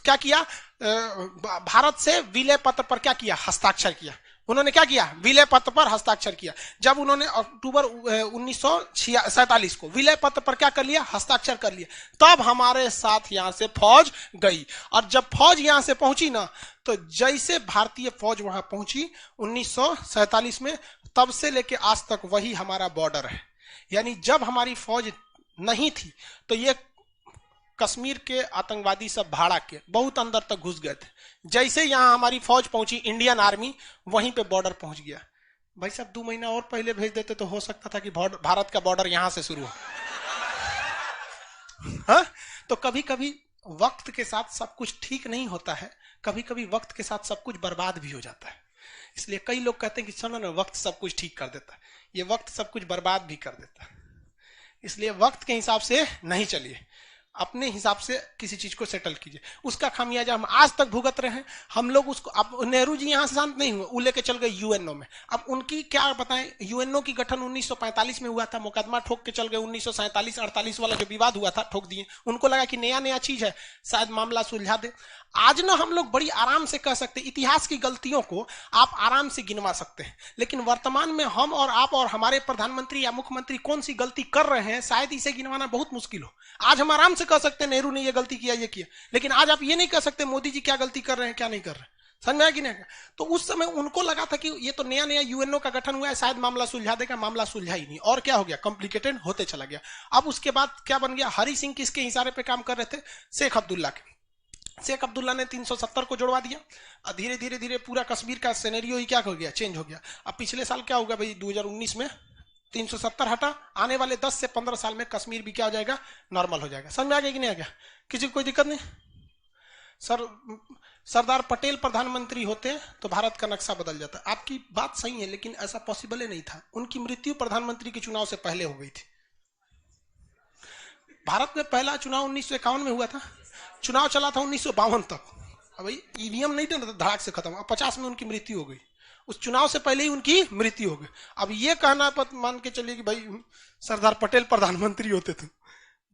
क्या किया, भारत से विलय पत्र पर क्या किया, हस्ताक्षर किया। उन्होंने क्या किया, विलय पत्र पर हस्ताक्षर किया। जब उन्होंने अक्टूबर 1947 को विलय पत्र पर क्या कर लिया, हस्ताक्षर कर लिया, तब हमारे साथ यहां से फौज गई। और जब फौज यहां से पहुंची ना, तो जैसे भारतीय फौज वहां पहुंची 1947 में, तब से लेके आज तक वही हमारा बॉर्डर है। यानी जब हमारी फौज नहीं थी तो ये कश्मीर के आतंकवादी सब भाड़ा के बहुत अंदर तक घुस गए थे। जैसे यहां हमारी फौज पहुंची, इंडियन आर्मी वहीं पे बॉर्डर पहुंच गया। भाई साहब 2 महीना और पहले भेज देते तो हो सकता था कि भारत का बॉर्डर यहां से शुरू हो। हाँ? तो कभी कभी वक्त के साथ सब कुछ ठीक नहीं होता है, कभी कभी वक्त के साथ सब कुछ बर्बाद भी हो जाता है। इसलिए कई लोग कहते हैं कि सुनो ना, वक्त सब कुछ ठीक कर देता है। ये वक्त सब कुछ बर्बाद भी कर देता है। इसलिए वक्त के हिसाब से नहीं चलिए, अपने हिसाब से किसी चीज को सेटल कीजिए। उसका खामियाजा हम आज तक भुगत रहे हैं। हम लोग उसको, अब नेहरू जी यहां से शांत नहीं हुए, वो लेके चल गए यूएनओ में। अब उनकी क्या बताएं, यूएनओ की गठन 1945 में हुआ था, मुकदमा ठोक के चल गए। 1947-48 वाला जो विवाद हुआ था ठोक दिए। उनको लगा कि नया चीज है, शायद मामला सुलझा दे। आज ना हम लोग बड़ी आराम से कह सकते, इतिहास की गलतियों को आप आराम से गिनवा सकते हैं, लेकिन वर्तमान में हम और आप और हमारे प्रधानमंत्री या मुख्यमंत्री कौन सी गलती कर रहे हैं, शायद इसे गिनवाना बहुत मुश्किल हो। आज हम आराम से कह सकते हैं नेहरू ने ये गलती किया, ये किया, लेकिन आज आप ये नहीं कह सकते मोदी जी क्या गलती कर रहे हैं, क्या नहीं कर रहे हैं। समझ में आया कि नहीं? तो उस समय उनको लगा था कि ये तो नया यूएनओ का गठन हुआ है, शायद मामला सुलझा देगा। मामला सुलझा ही नहीं, और क्या हो गया, कॉम्प्लिकेटेड होते चला गया। अब उसके बाद क्या बन गया, हरि सिंह किसके इशारे पे काम कर रहे थे, शेख अब्दुल्ला के। शेख अब्दुल्ला ने 370 को जोड़वा दिया, और धीरे धीरे धीरे पूरा कश्मीर का सिनेरियो ही क्या हो गया, चेंज हो गया। अब पिछले साल क्या होगा भाई, 2019 में 370 हटा, आने वाले 10 से 15 साल में कश्मीर भी क्या हो जाएगा, नॉर्मल हो जाएगा। समझ में आ गया कि नहीं आ गया? किसी को कोई दिक्कत नहीं? सरदार पटेल प्रधानमंत्री होते तो भारत का नक्शा बदल जाता। आपकी बात सही है, लेकिन ऐसा पॉसिबल ही नहीं था। उनकी मृत्यु प्रधानमंत्री के चुनाव से पहले हो गई थी। भारत में पहला चुनाव 1951 में हुआ था, चुनाव चला था 1952 तक। अब भाई ईवीएम नहीं था, धड़ाक से खत्म। अब 50 में उनकी मृत्यु हो गई, उस चुनाव से पहले ही उनकी मृत्यु हो गई। अब ये कहना मान के चलिए कि भाई सरदार पटेल प्रधानमंत्री होते थे,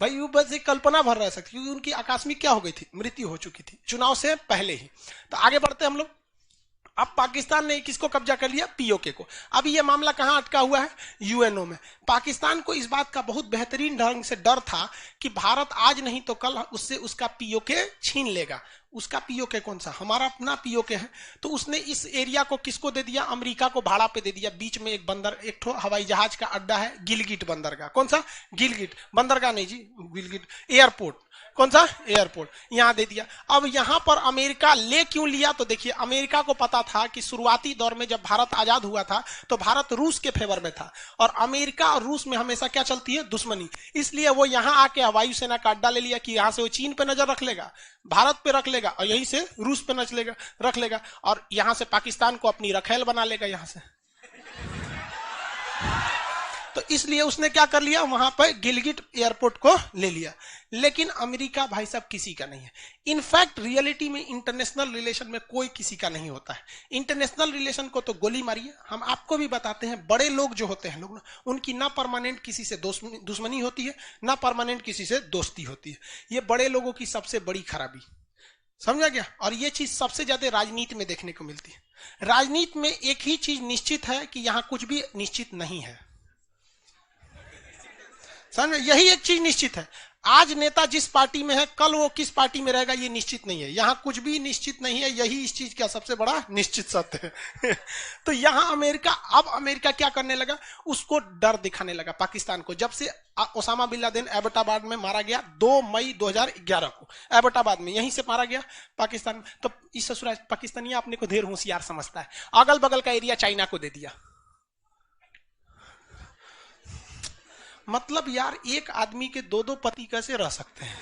भाई वो बस एक कल्पना भर रह सकती, क्योंकि उनकी आकस्मिक क्या हो गई थी, मृत्यु हो चुकी थी चुनाव से पहले ही। तो आगे बढ़ते हम लोग। अब पाकिस्तान ने किसको कब्जा कर लिया, पीओके को। अब ये मामला कहां अटका हुआ है, यूएनओ में। पाकिस्तान को इस बात का बहुत बेहतरीन ढंग से डर था कि भारत आज नहीं तो कल उससे उसका पीओके छीन लेगा। उसका पीओके कौन सा, हमारा अपना पीओके है। तो उसने इस एरिया को किसको दे दिया, अमेरिका को भाड़ा पे दे दिया। बीच में एक बंदर, एक ठो हवाई जहाज का अड्डा है, गिलगिट बंदरगाह। कौन सा, गिलगिट बंदरगाह नहीं जी, गिलगिट एयरपोर्ट। कौन सा, एयरपोर्ट, यहां दे दिया। अब यहां पर अमेरिका ले क्यों लिया, तो देखिए अमेरिका को पता था कि शुरुआती दौर में जब भारत आजाद हुआ था तो भारत रूस के फेवर में था, और अमेरिका और रूस में हमेशा क्या चलती है, दुश्मनी। इसलिए वो यहां आके वायुसेना का अड्डा ले लिया कि यहां से वो चीन पे नजर रख लेगा, भारत पे रख लेगा, और यहीं से रूस पे रख लेगा, और यहां से पाकिस्तान को अपनी रखेल बना लेगा यहां से। तो इसलिए उसने क्या कर लिया, वहां पर गिलगिट एयरपोर्ट को ले लिया। लेकिन अमेरिका भाई साहब किसी का नहीं है। इनफैक्ट रियलिटी में इंटरनेशनल रिलेशन में कोई किसी का नहीं होता है। इंटरनेशनल रिलेशन को तो गोली मारिए। हम आपको भी बताते हैं, बड़े लोग जो होते हैं लोग ना, उनकी ना परमानेंट किसी से दुश्मनी होती है, ना परमानेंट किसी से दोस्ती होती है। ये बड़े लोगों की सबसे बड़ी खराबी, समझा गया? और ये चीज सबसे ज्यादा राजनीति में देखने को मिलती है। राजनीति में एक ही चीज निश्चित है कि यहां कुछ भी निश्चित नहीं है। समझ, यही एक चीज निश्चित है। आज नेता जिस पार्टी में है कल वो किस पार्टी में रहेगा ये निश्चित नहीं है। यहां कुछ भी निश्चित नहीं है, यही इस चीज का सबसे बड़ा निश्चित सत्य है। तो यहां अमेरिका क्या करने लगा, उसको डर दिखाने लगा पाकिस्तान को। जब से ओसामा बिन लादेन एबटाबाद में मारा गया 2 मई 2011 को, एबटाबाद में यहीं से मारा गया पाकिस्तान में। तो इस ससुरा पाकिस्तानी अपने को ढेर होशियार समझता है, अगल बगल का एरिया चाइना को दे दिया। मतलब यार एक आदमी के 2-2 पति कैसे रह सकते हैं।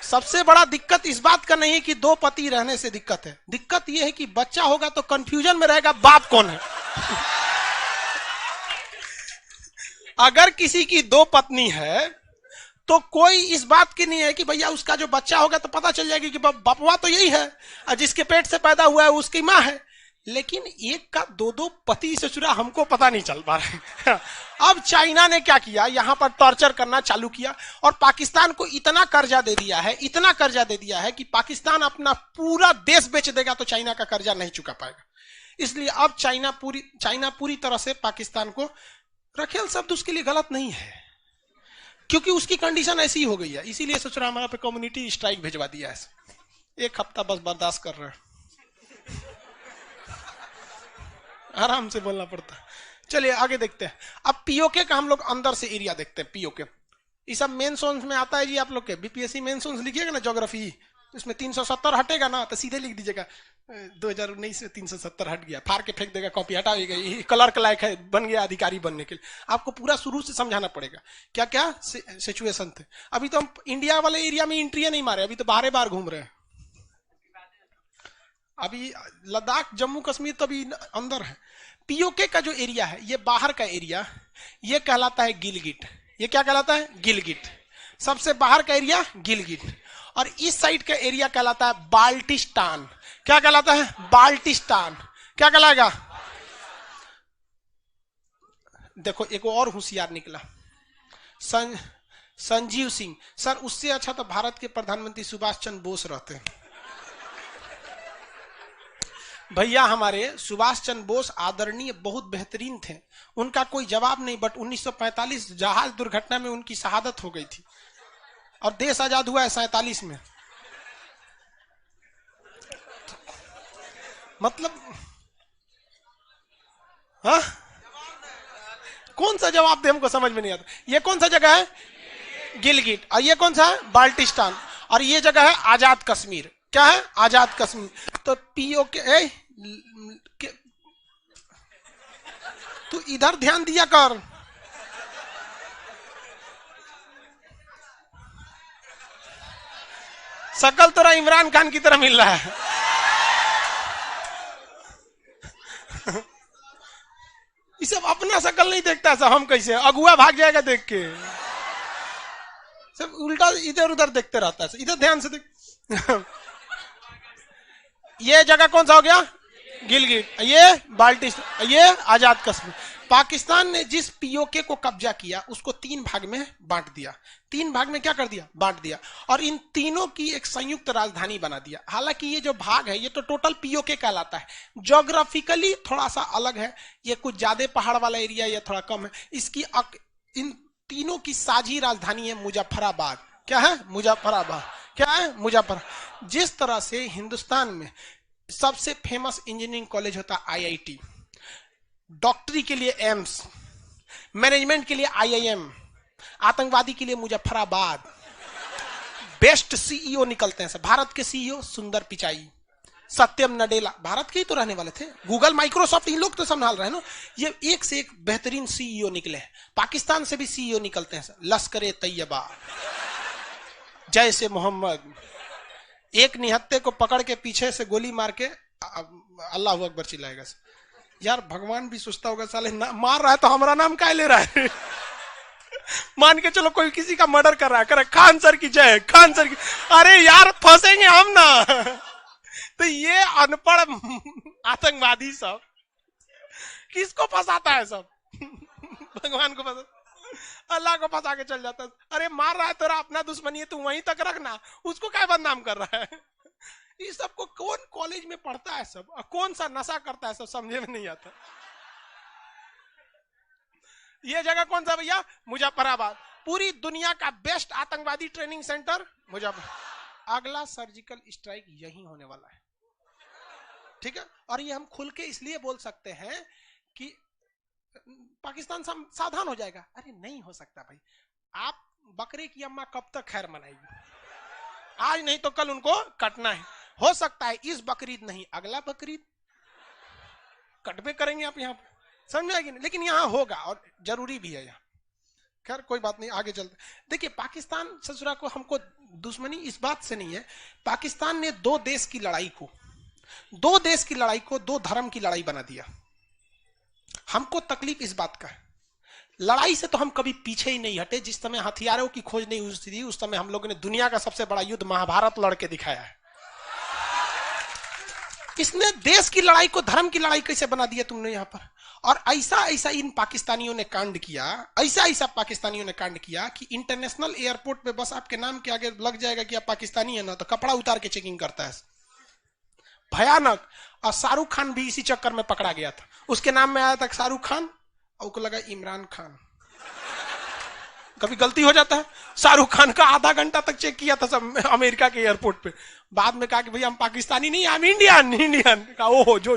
सबसे बड़ा दिक्कत इस बात का नहीं है कि 2 पति रहने से दिक्कत है, दिक्कत यह है कि बच्चा होगा तो कंफ्यूजन में रहेगा बाप कौन है। अगर किसी की 2 पत्नी है तो कोई इस बात की नहीं है कि भैया उसका जो बच्चा होगा तो पता चल जाएगी कि बापवा तो यही है और जिसके पेट से पैदा हुआ है उसकी मां है। लेकिन एक का 2-2 पति ससुरा हमको पता नहीं चल पा रहा है। अब चाइना ने क्या किया, यहां पर टॉर्चर करना चालू किया और पाकिस्तान को इतना कर्जा दे दिया है कि पाकिस्तान अपना पूरा देश बेच देगा तो चाइना का कर्जा नहीं चुका पाएगा। इसलिए अब चाइना पूरी तरह से पाकिस्तान को, रखेल शब्द उसके लिए गलत नहीं है क्योंकि उसकी कंडीशन ऐसी हो गई है। इसीलिए ससुरा हमारा पे कम्युनिटी स्ट्राइक भिजवा दिया है। 1 हफ्ता बस बर्दाश्त कर रहे हैं, आराम से बोलना पड़ता है। चलिए आगे देखते हैं। अब पीओके का हम लोग अंदर से एरिया देखते हैं। पीओके ये सब मेन सोन्स में आता है जी, आप लोग के बीपीएससी मेन सोन्स लिखिएगा ना ज्योग्राफी, इसमें 370 हटेगा ना तो सीधे लिख दीजिएगा 2019 से 370 हट गया, फाड़ के फेंक देगा कॉपी, हटा देगा, क्लर्क लायक है, बन गया अधिकारी बनने के लिए। आपको पूरा शुरू से समझाना पड़ेगा क्या क्या सिचुएशन थे। अभी तो हम इंडिया वाले एरिया में एंट्री नहीं मारे, अभी तो बाहर घूम रहे हैं। अभी लद्दाख जम्मू कश्मीर तो अभी अंदर है। पीओके का जो एरिया है ये बाहर का एरिया, ये कहलाता है गिलगिट। ये क्या कहलाता है, गिलगिट। सबसे बाहर का एरिया गिलगिट। और इस साइड का एरिया कहलाता है बाल्टिस्तान। क्या कहलाता है, बाल्टिस्तान। क्या कहलाएगा, देखो एक और होशियार निकला, संजीव सिंह। सर उससे अच्छा तो भारत के प्रधानमंत्री सुभाष चंद्र बोस रहते हैं। भैया हमारे सुभाष चंद्र बोस आदरणीय बहुत बेहतरीन थे, उनका कोई जवाब नहीं। बट 1945 जहाज दुर्घटना में उनकी शहादत हो गई थी और देश आजाद हुआ है 47 में। मतलब हाँ, कौन सा जवाब दे, हमको समझ में नहीं आता। ये कौन सा जगह है, गिलगिट। और ये कौन सा है, बाल्टिस्तान। और ये जगह है आजाद कश्मीर। क्या है, आजाद कश्मीर। तो पीओके तू इधर ध्यान दिया कर। शकल तोरा इमरान खान की तरह मिल रहा है। ये सब अपना शकल नहीं देखता, सब हम कैसे अगुआ भाग जाएगा देख के, सब उल्टा इधर उधर देखते रहता है। इधर ध्यान से देख। ये जगह कौन सा हो गया, गिलगिट। ये बाल्टिस्तान, ये आजाद कश्मीर। पाकिस्तान ने जिस पीओके को कब्जा किया उसको 3 भाग में बांट दिया। 3 भाग में क्या कर दिया, बांट दिया। और इन तीनों की एक संयुक्त राजधानी बना दिया। हालांकि ये जो भाग है ये तो टोटल पीओके कहलाता है, ज्योग्राफिकली थोड़ा सा अलग है। ये कुछ ज्यादा पहाड़ वाला एरिया, ये थोड़ा कम है। इसकी इन तीनों की साझी राजधानी है मुजफ्फराबाद। क्या है, मुजफ्फराबाद। क्या है, मुजफ्फर। जिस तरह से हिंदुस्तान में सबसे फेमस इंजीनियरिंग कॉलेज होता है आईआईटी, डॉक्टरी के लिए एम्स, मैनेजमेंट के लिए आईआईएम, आतंकवादी के लिए मुजफ्फराबाद, बेस्ट सीईओ निकलते हैं सब। भारत के सीईओ सुंदर पिचाई, सत्यम नडेला भारत के ही तो रहने वाले थे। गूगल, माइक्रोसॉफ्ट, इन लोग तो संभाल रहे हैं ना। ये एक से एक बेहतरीन सीईओ निकले हैं। पाकिस्तान से भी सीईओ निकलते हैं, लश्कर तैयबा, जैसे मोहम्मद। एक निहत्ते को पकड़ के पीछे से गोली मार के अल्लाह अकबर चिल्लाएगा। यार भगवान भी सोचता होगा साले मार रहा है तो हमारा नाम क्या ले रहा है। मान के चलो कोई किसी का मर्डर कर रहा है, खान सर की जय, खान सर की। अरे यार फंसेंगे हम ना। तो ये अनपढ़ आतंकवादी सब किसको फंसाता है, सब भगवान को फंसा, अल्लाह को फंसा के चल जाता है। अरे मार रहा है, तेरा अपना दुश्मनी है, तू वहीं तक रखना, उसको क्या बदनाम कर रहा है। ये सबको कौन कॉलेज में पढ़ता है, सब कौन सा नशा करता है, सब समझे में नहीं आता। ये जगह कौन सा भैया, मुजफ्फराबाद। पूरी दुनिया का बेस्ट आतंकवादी ट्रेनिंग सेंटर मुजफ्फर। अगला सर्जिकल स्ट्राइक यही होने वाला है, ठीक है। और ये हम खुल के इसलिए बोल सकते हैं कि पाकिस्तान सावधान हो जाएगा। अरे नहीं हो सकता भाई। आप बकरे की अम्मा कब तक खैर मनाएगी? आज नहीं तो कल उनको कटना है। हो सकता है इस बकरीद नहीं, अगला बकरीद कटबे करेंगे आप यहाँ पे, समझ आएगी नहीं, लेकिन यहाँ होगा और जरूरी भी है यहाँ। खैर कोई बात नहीं, आगे चलते। देखिए पाकिस्तान ससुरा को हमको दुश्मनी इस बात से नहीं है। पाकिस्तान ने दो देश की लड़ाई को दो धर्म की लड़ाई बना दिया। हमको तकलीफ इस बात का है, लड़ाई से तो हम कभी पीछे ही नहीं हटे। जिस समय हथियारों की खोज नहीं हुई थी उस समय हम लोगों ने दुनिया का सबसे बड़ा युद्ध महाभारत लड़के दिखाया है। इसने देश की लड़ाई को धर्म की लड़ाई कैसे बना दिया तुमने यहाँ पर? और ऐसा इन पाकिस्तानियों ने कांड किया, ऐसा पाकिस्तानियों ने कांड किया कि इंटरनेशनल एयरपोर्ट पे बस आपके नाम के आगे लग जाएगा कि आप पाकिस्तानी है ना, तो कपड़ा उतार के चेकिंग करता है, भयानक। और शाहरुख खान भी इसी चक्कर में पकड़ा गया था। उसके नाम में आया था शाहरुख खान और उसको लगा इमरान खान। कभी गलती हो जाता है। शाहरुख खान का आधा घंटा तक चेक किया था सब अमेरिका के एयरपोर्ट पे। बाद में कहा कि भैया हम पाकिस्तानी नहीं, हम इंडियन। कहा ओहो जो।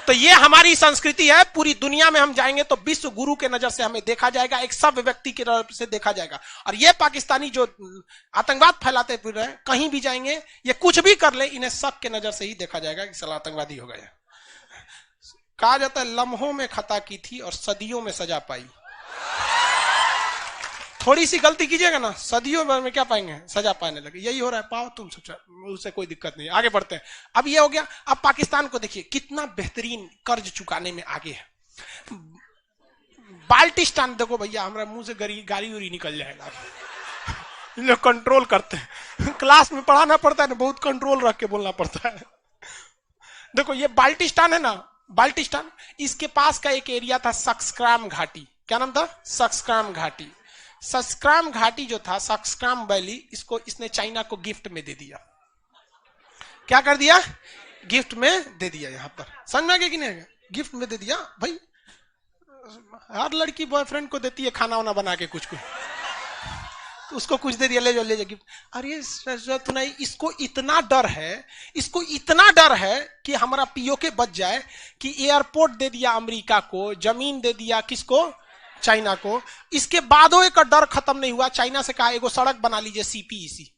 तो ये हमारी संस्कृति है। पूरी दुनिया में हम जाएंगे तो विश्व गुरु के नजर से हमें देखा जाएगा, एक सभ्य व्यक्ति के नजर से देखा जाएगा। और ये पाकिस्तानी जो आतंकवाद फैलाते फिर रहे, कहीं भी जाएंगे ये कुछ भी कर ले, इन्हें शक के नजर से ही देखा जाएगा कि साला आतंकवादी हो गया। कहा जाता है लम्हों में खता की थी और सदियों में सजा पाई। थोड़ी सी गलती कीजिएगा ना, सदियों में क्या पाएंगे? सजा पाने लगे। यही हो रहा है, पाओ तुम सोचा, उससे कोई दिक्कत नहीं। आगे बढ़ते हैं। अब ये हो गया। अब पाकिस्तान को देखिए कितना बेहतरीन कर्ज चुकाने में आगे है। बाल्टिस्तान देखो भैया, हमारे मुंह से गाली उरी निकल जाएगा। लोग कंट्रोल करते हैं, क्लास में पढ़ाना पड़ता है ना, बहुत कंट्रोल रख के बोलना पड़ता है। देखो ये बाल्टिस्तान है ना, बाल्टिस्तान, इसके पास का एक एरिया था सक्सक्राम घाटी। क्या नाम था? सक्सक्राम घाटी। सक्सक्राम घाटी जो था, सक्सक्राम वैली, इसको इसने चाइना को गिफ्ट में दे दिया। क्या कर दिया? गिफ्ट में दे दिया। यहां पर समझ में आ गया कि नहीं? गिफ्ट में दे दिया। भाई हर लड़की बॉयफ्रेंड को देती है खाना वाना बना के, कुछ उसको कुछ दे दिया, ले जाओ गिफ्ट। अरे नहीं, इसको इतना डर है कि हमारा पीओके बच जाए कि एयरपोर्ट दे दिया अमेरिका को, जमीन दे दिया किसको? चाइना को। इसके बादों एक डर खत्म नहीं हुआ। चाइना से कहा एगो सड़क बना लीजिए सीपीईसी,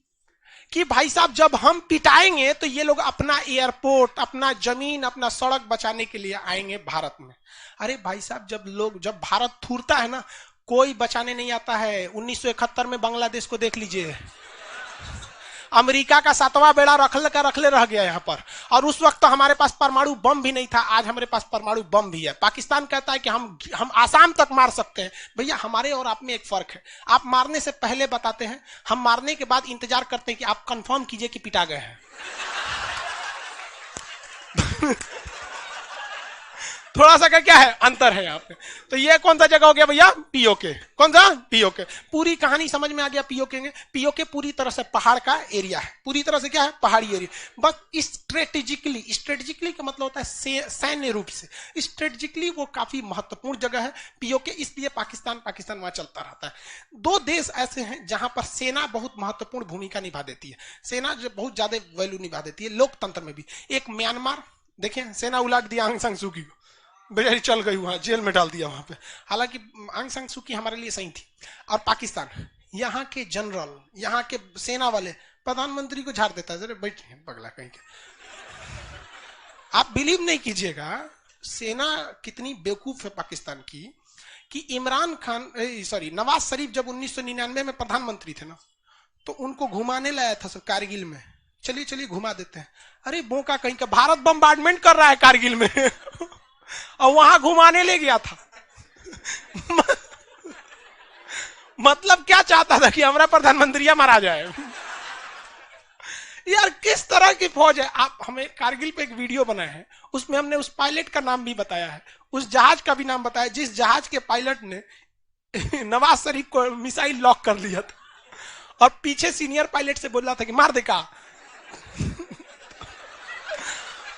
कि भाई साहब जब हम पिटाएंगे तो ये लोग अपना एयरपोर्ट, अपना जमीन, अपना सड़क बचाने के लिए आएंगे भारत में। अरे भाई साहब जब भारत थूरता है ना, कोई बचाने नहीं आता है। 1971 में बांग्लादेश को देख लीजिए, अमेरिका का 7वां बेड़ा रखले रह गया यहाँ पर। और उस वक्त तो हमारे पास परमाणु बम भी नहीं था, आज हमारे पास परमाणु बम भी है। पाकिस्तान कहता है कि हम आसाम तक मार सकते हैं। भैया हमारे और आप में एक फर्क है, आप मारने से पहले बताते हैं, हम मारने के बाद इंतजार करते हैं कि आप कंफर्म कीजिए कि पिटा गए हैं। थोड़ा सा का क्या है अंतर है यहाँ पे। तो ये कौन सा जगह हो गया भैया? पीओके। कौन सा? पीओके। पूरी कहानी समझ में आ गया। पीओके पूरी तरह से पहाड़ का एरिया है, पूरी तरह से क्या है? पहाड़ी एरिया। बस स्ट्रेटेजिकली का मतलब होता है सैन्य रूप से। स्ट्रेटेजिकली वो काफी महत्वपूर्ण जगह है पीओके, इसलिए पाकिस्तान वहां चलता रहता है। दो देश ऐसे हैं जहां पर सेना बहुत महत्वपूर्ण भूमिका निभा देती है, सेना जो बहुत ज्यादा वैल्यू निभा देती है लोकतंत्र में भी। एक म्यांमार, देखें सेना उलाट दिया आंग सान सू की को, बेचारी चल गई, वहां जेल में डाल दिया वहां पे। हालांकि आंग सान सू की हमारे लिए सही थी। और पाकिस्तान, यहाँ के जनरल, यहाँ के सेना वाले प्रधानमंत्री को झाड़ देता है। जरा बैठिए पगला कहीं के। आप बिलीव नहीं कीजिएगा सेना कितनी बेवकूफ है पाकिस्तान की, कि इमरान खान नवाज शरीफ जब 1999 में प्रधानमंत्री थे ना, तो उनको घुमाने लाया था सब कारगिल में। चलिए घुमा देते हैं। अरे बोका कहीं का, भारत बम्बार्डमेंट कर रहा है कारगिल में और वहां घुमाने ले गया था। मतलब क्या चाहता था कि हमारा प्रधानमंत्री मारा जाए। यार किस तरह की फौज है। आप हमें कारगिल पे एक वीडियो बनाया है, उसमें हमने उस पायलट का नाम भी बताया है, उस जहाज का भी नाम बताया, जिस जहाज के पायलट ने नवाज शरीफ को मिसाइल लॉक कर लिया था और पीछे सीनियर पायलट से बोल रहा था कि मार दे का।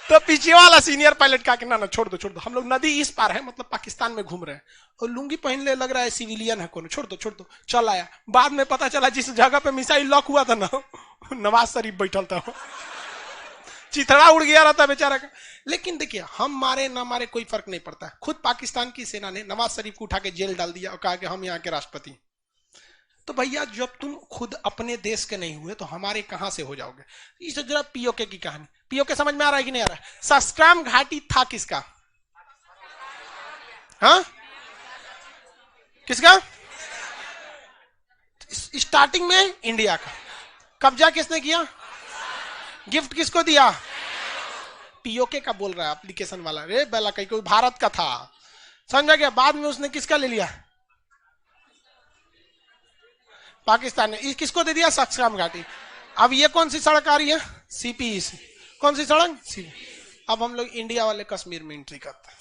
तो पीछे वाला सीनियर पायलट कहा कि ना छोड़ दो, हम लोग नदी इस पार है, मतलब पाकिस्तान में घूम रहे हैं, और लुंगी पहन ले, लग रहा है सिविलियन है कौन, छोड़ दो। चल आया, बाद में पता चला जिस जगह पे मिसाइल लॉक हुआ था ना, नवाज शरीफ बैठल था, चिथड़ा उड़ गया रहता बेचारा का। लेकिन देखिए, हम मारे ना मारे कोई फर्क नहीं पड़ता। खुद पाकिस्तान की सेना ने नवाज शरीफ को उठा के जेल डाल दिया और कहा कि हम यहाँ के राष्ट्रपति। तो भैया, जब तुम खुद अपने देश के नहीं हुए तो हमारे कहां से हो जाओगे। इस जरा पीओके की कहानी, पीओके समझ में आ रहा है कि नहीं आ रहा है? सस्क्रैम घाटी था किसका? हाँ, किसका? स्टार्टिंग में इंडिया का। कब्जा किसने किया? गिफ्ट किसको दिया? पीओके का बोल रहा है एप्लीकेशन वाला। रे बेला, कहीं कोई भारत का था, समझा गया। बाद में उसने किसका ले लिया? पाकिस्तान ने। किसको दे दिया? सस्क्रैम घाटी। अब ये कौन सी सड़क आ रही है? सीपीईसी। कौन सी सड़क? अब हम लोग इंडिया वाले कश्मीर में एंट्री करते हैं।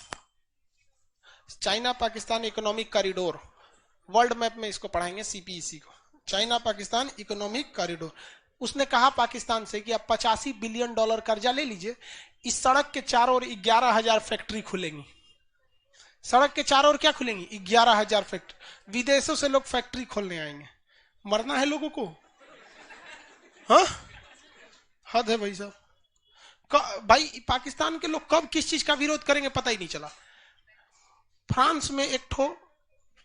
China Pakistan economic corridor, world map में इसको पढ़ाएंगे सीपीईसी को, चाइना पाकिस्तान इकोनॉमिक कॉरिडोर। उसने कहा पाकिस्तान से कि अब $85 बिलियन कर्जा ले लीजिए, इस सड़क के चारों ओर 11,000 फैक्ट्री खुलेंगी। सड़क के चारों ओर क्या खुलेंगी? 11,000 फैक्ट्री। विदेशों से लोग फैक्ट्री खोलने आएंगे। मरना है लोगों को, हाँ? हद है भाई साहब। भाई, पाकिस्तान के लोग कब किस चीज का विरोध करेंगे पता ही नहीं चला। फ्रांस में एक ठो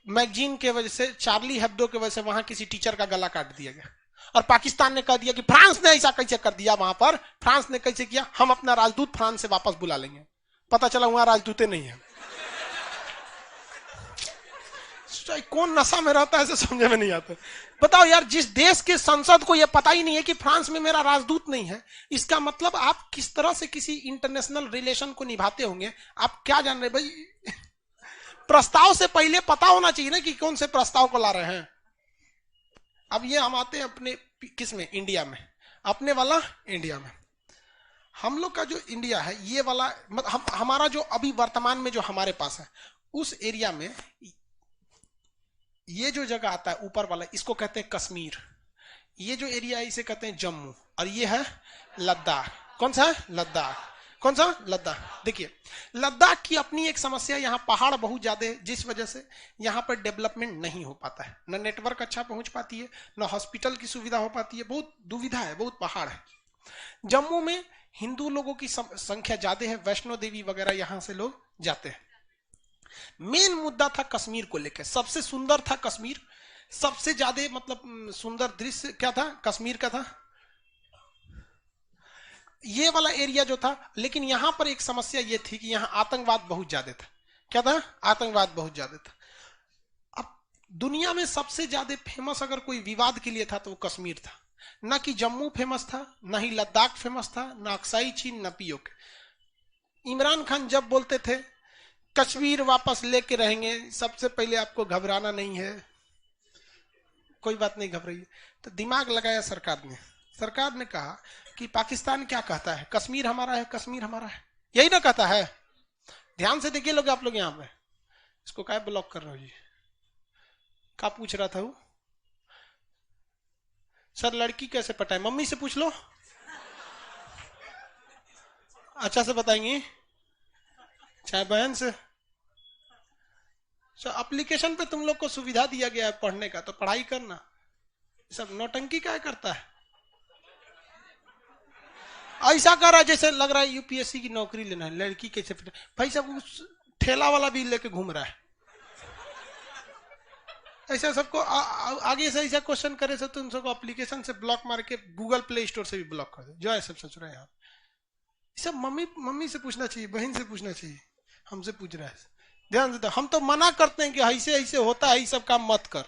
मैगजीन के वजह से, चार्ली हेब्डो के वजह से, वहां किसी टीचर का गला काट दिया गया, और पाकिस्तान ने कह दिया कि फ्रांस ने ऐसा कैसे कर दिया। वहां पर फ्रांस ने कैसे किया? हम अपना राजदूत फ्रांस से वापस बुला लेंगे। पता चला वहां राजदूते नहीं है। कौन नशा में रहता है, समझ में नहीं आता। बताओ यार, जिस देश के संसद को यह पता ही नहीं है कि फ्रांस में मेरा राजदूत नहीं है, इसका मतलब आप किस तरह से किसी इंटरनेशनल रिलेशन को निभाते होंगे। आप क्या जान रहे भाई? प्रस्ताव से पहले पता होना चाहिए ना कि कौन से प्रस्ताव को ला रहे हैं। अब ये हम आते हैं अपने किस में? इंडिया में। अपने वाला इंडिया में, हम लोग का जो इंडिया है ये वाला, हमारा जो अभी वर्तमान में जो हमारे पास है, उस एरिया में ये जो जगह आता है ऊपर वाला, इसको कहते हैं कश्मीर। ये जो एरिया है इसे कहते हैं जम्मू, और ये है लद्दाख। कौन सा है? लद्दाख। कौन सा? लद्दाख। देखिए, लद्दाख की अपनी एक समस्या, यहाँ पहाड़ बहुत ज्यादा है, जिस वजह से यहाँ पर डेवलपमेंट नहीं हो पाता है। न नेटवर्क अच्छा पहुंच पाती है, न हॉस्पिटल की सुविधा हो पाती है, बहुत दुविधा है, बहुत पहाड़ है। जम्मू में हिंदू लोगों की संख्या ज्यादा है, वैष्णो देवी वगैरह यहाँ से लोग जाते हैं। मेन मुद्दा था कश्मीर को लेकर, सबसे सुंदर था कश्मीर, सबसे ज्यादा मतलब सुंदर दृश्य क्या था? कश्मीर का था, ये वाला एरिया जो था। लेकिन यहां पर एक समस्या ये थी कि यहां आतंकवाद बहुत ज्यादा था। क्या था? आतंकवाद बहुत ज्यादा था। अब दुनिया में सबसे ज्यादा फेमस अगर कोई विवाद के लिए था तो वो कश्मीर था। ना कि जम्मू फेमस था, ना ही लद्दाख फेमस था, ना अक्साई चीन, न पीओके। इमरान खान जब बोलते थे कश्मीर वापस लेके रहेंगे, सबसे पहले आपको घबराना नहीं है, कोई बात नहीं घबराइए, तो दिमाग लगाया सरकार ने। सरकार ने कहा कि पाकिस्तान क्या कहता है? कश्मीर हमारा है, कश्मीर हमारा है, यही ना कहता है। ध्यान से देखिए लोग, आप लोग यहाँ पे इसको क्या ब्लॉक कर रहे हो जी? क्या पूछ रहा था वो? सर लड़की कैसे पटाए? मम्मी से पूछ लो, अच्छा से बताएंगी, चाहे बहन से। एप्लीकेशन पे तुम लोग को सुविधा दिया गया है पढ़ने का, तो पढ़ाई करना। सब नौटंकी क्या करता है? ऐसा कर रहा है जैसे लग रहा है यूपीएससी की नौकरी लेना है। लड़की कैसे भाई साहब, उस ठेला वाला भी लेके घूम रहा है। ऐसा सबको आगे से ऐसा क्वेश्चन करे तो तुम सबको एप्लीकेशन से ब्लॉक मार के गूगल प्ले स्टोर से भी ब्लॉक कर दे। जो है सब सोच रहे हैं यहाँ सब मम्मी से पूछना चाहिए, बहन से पूछना चाहिए, हमसे पूछ रहा है। ध्यान देता, हम तो मना करते हैं कि ऐसे ऐसे होता है, ये सब काम मत कर।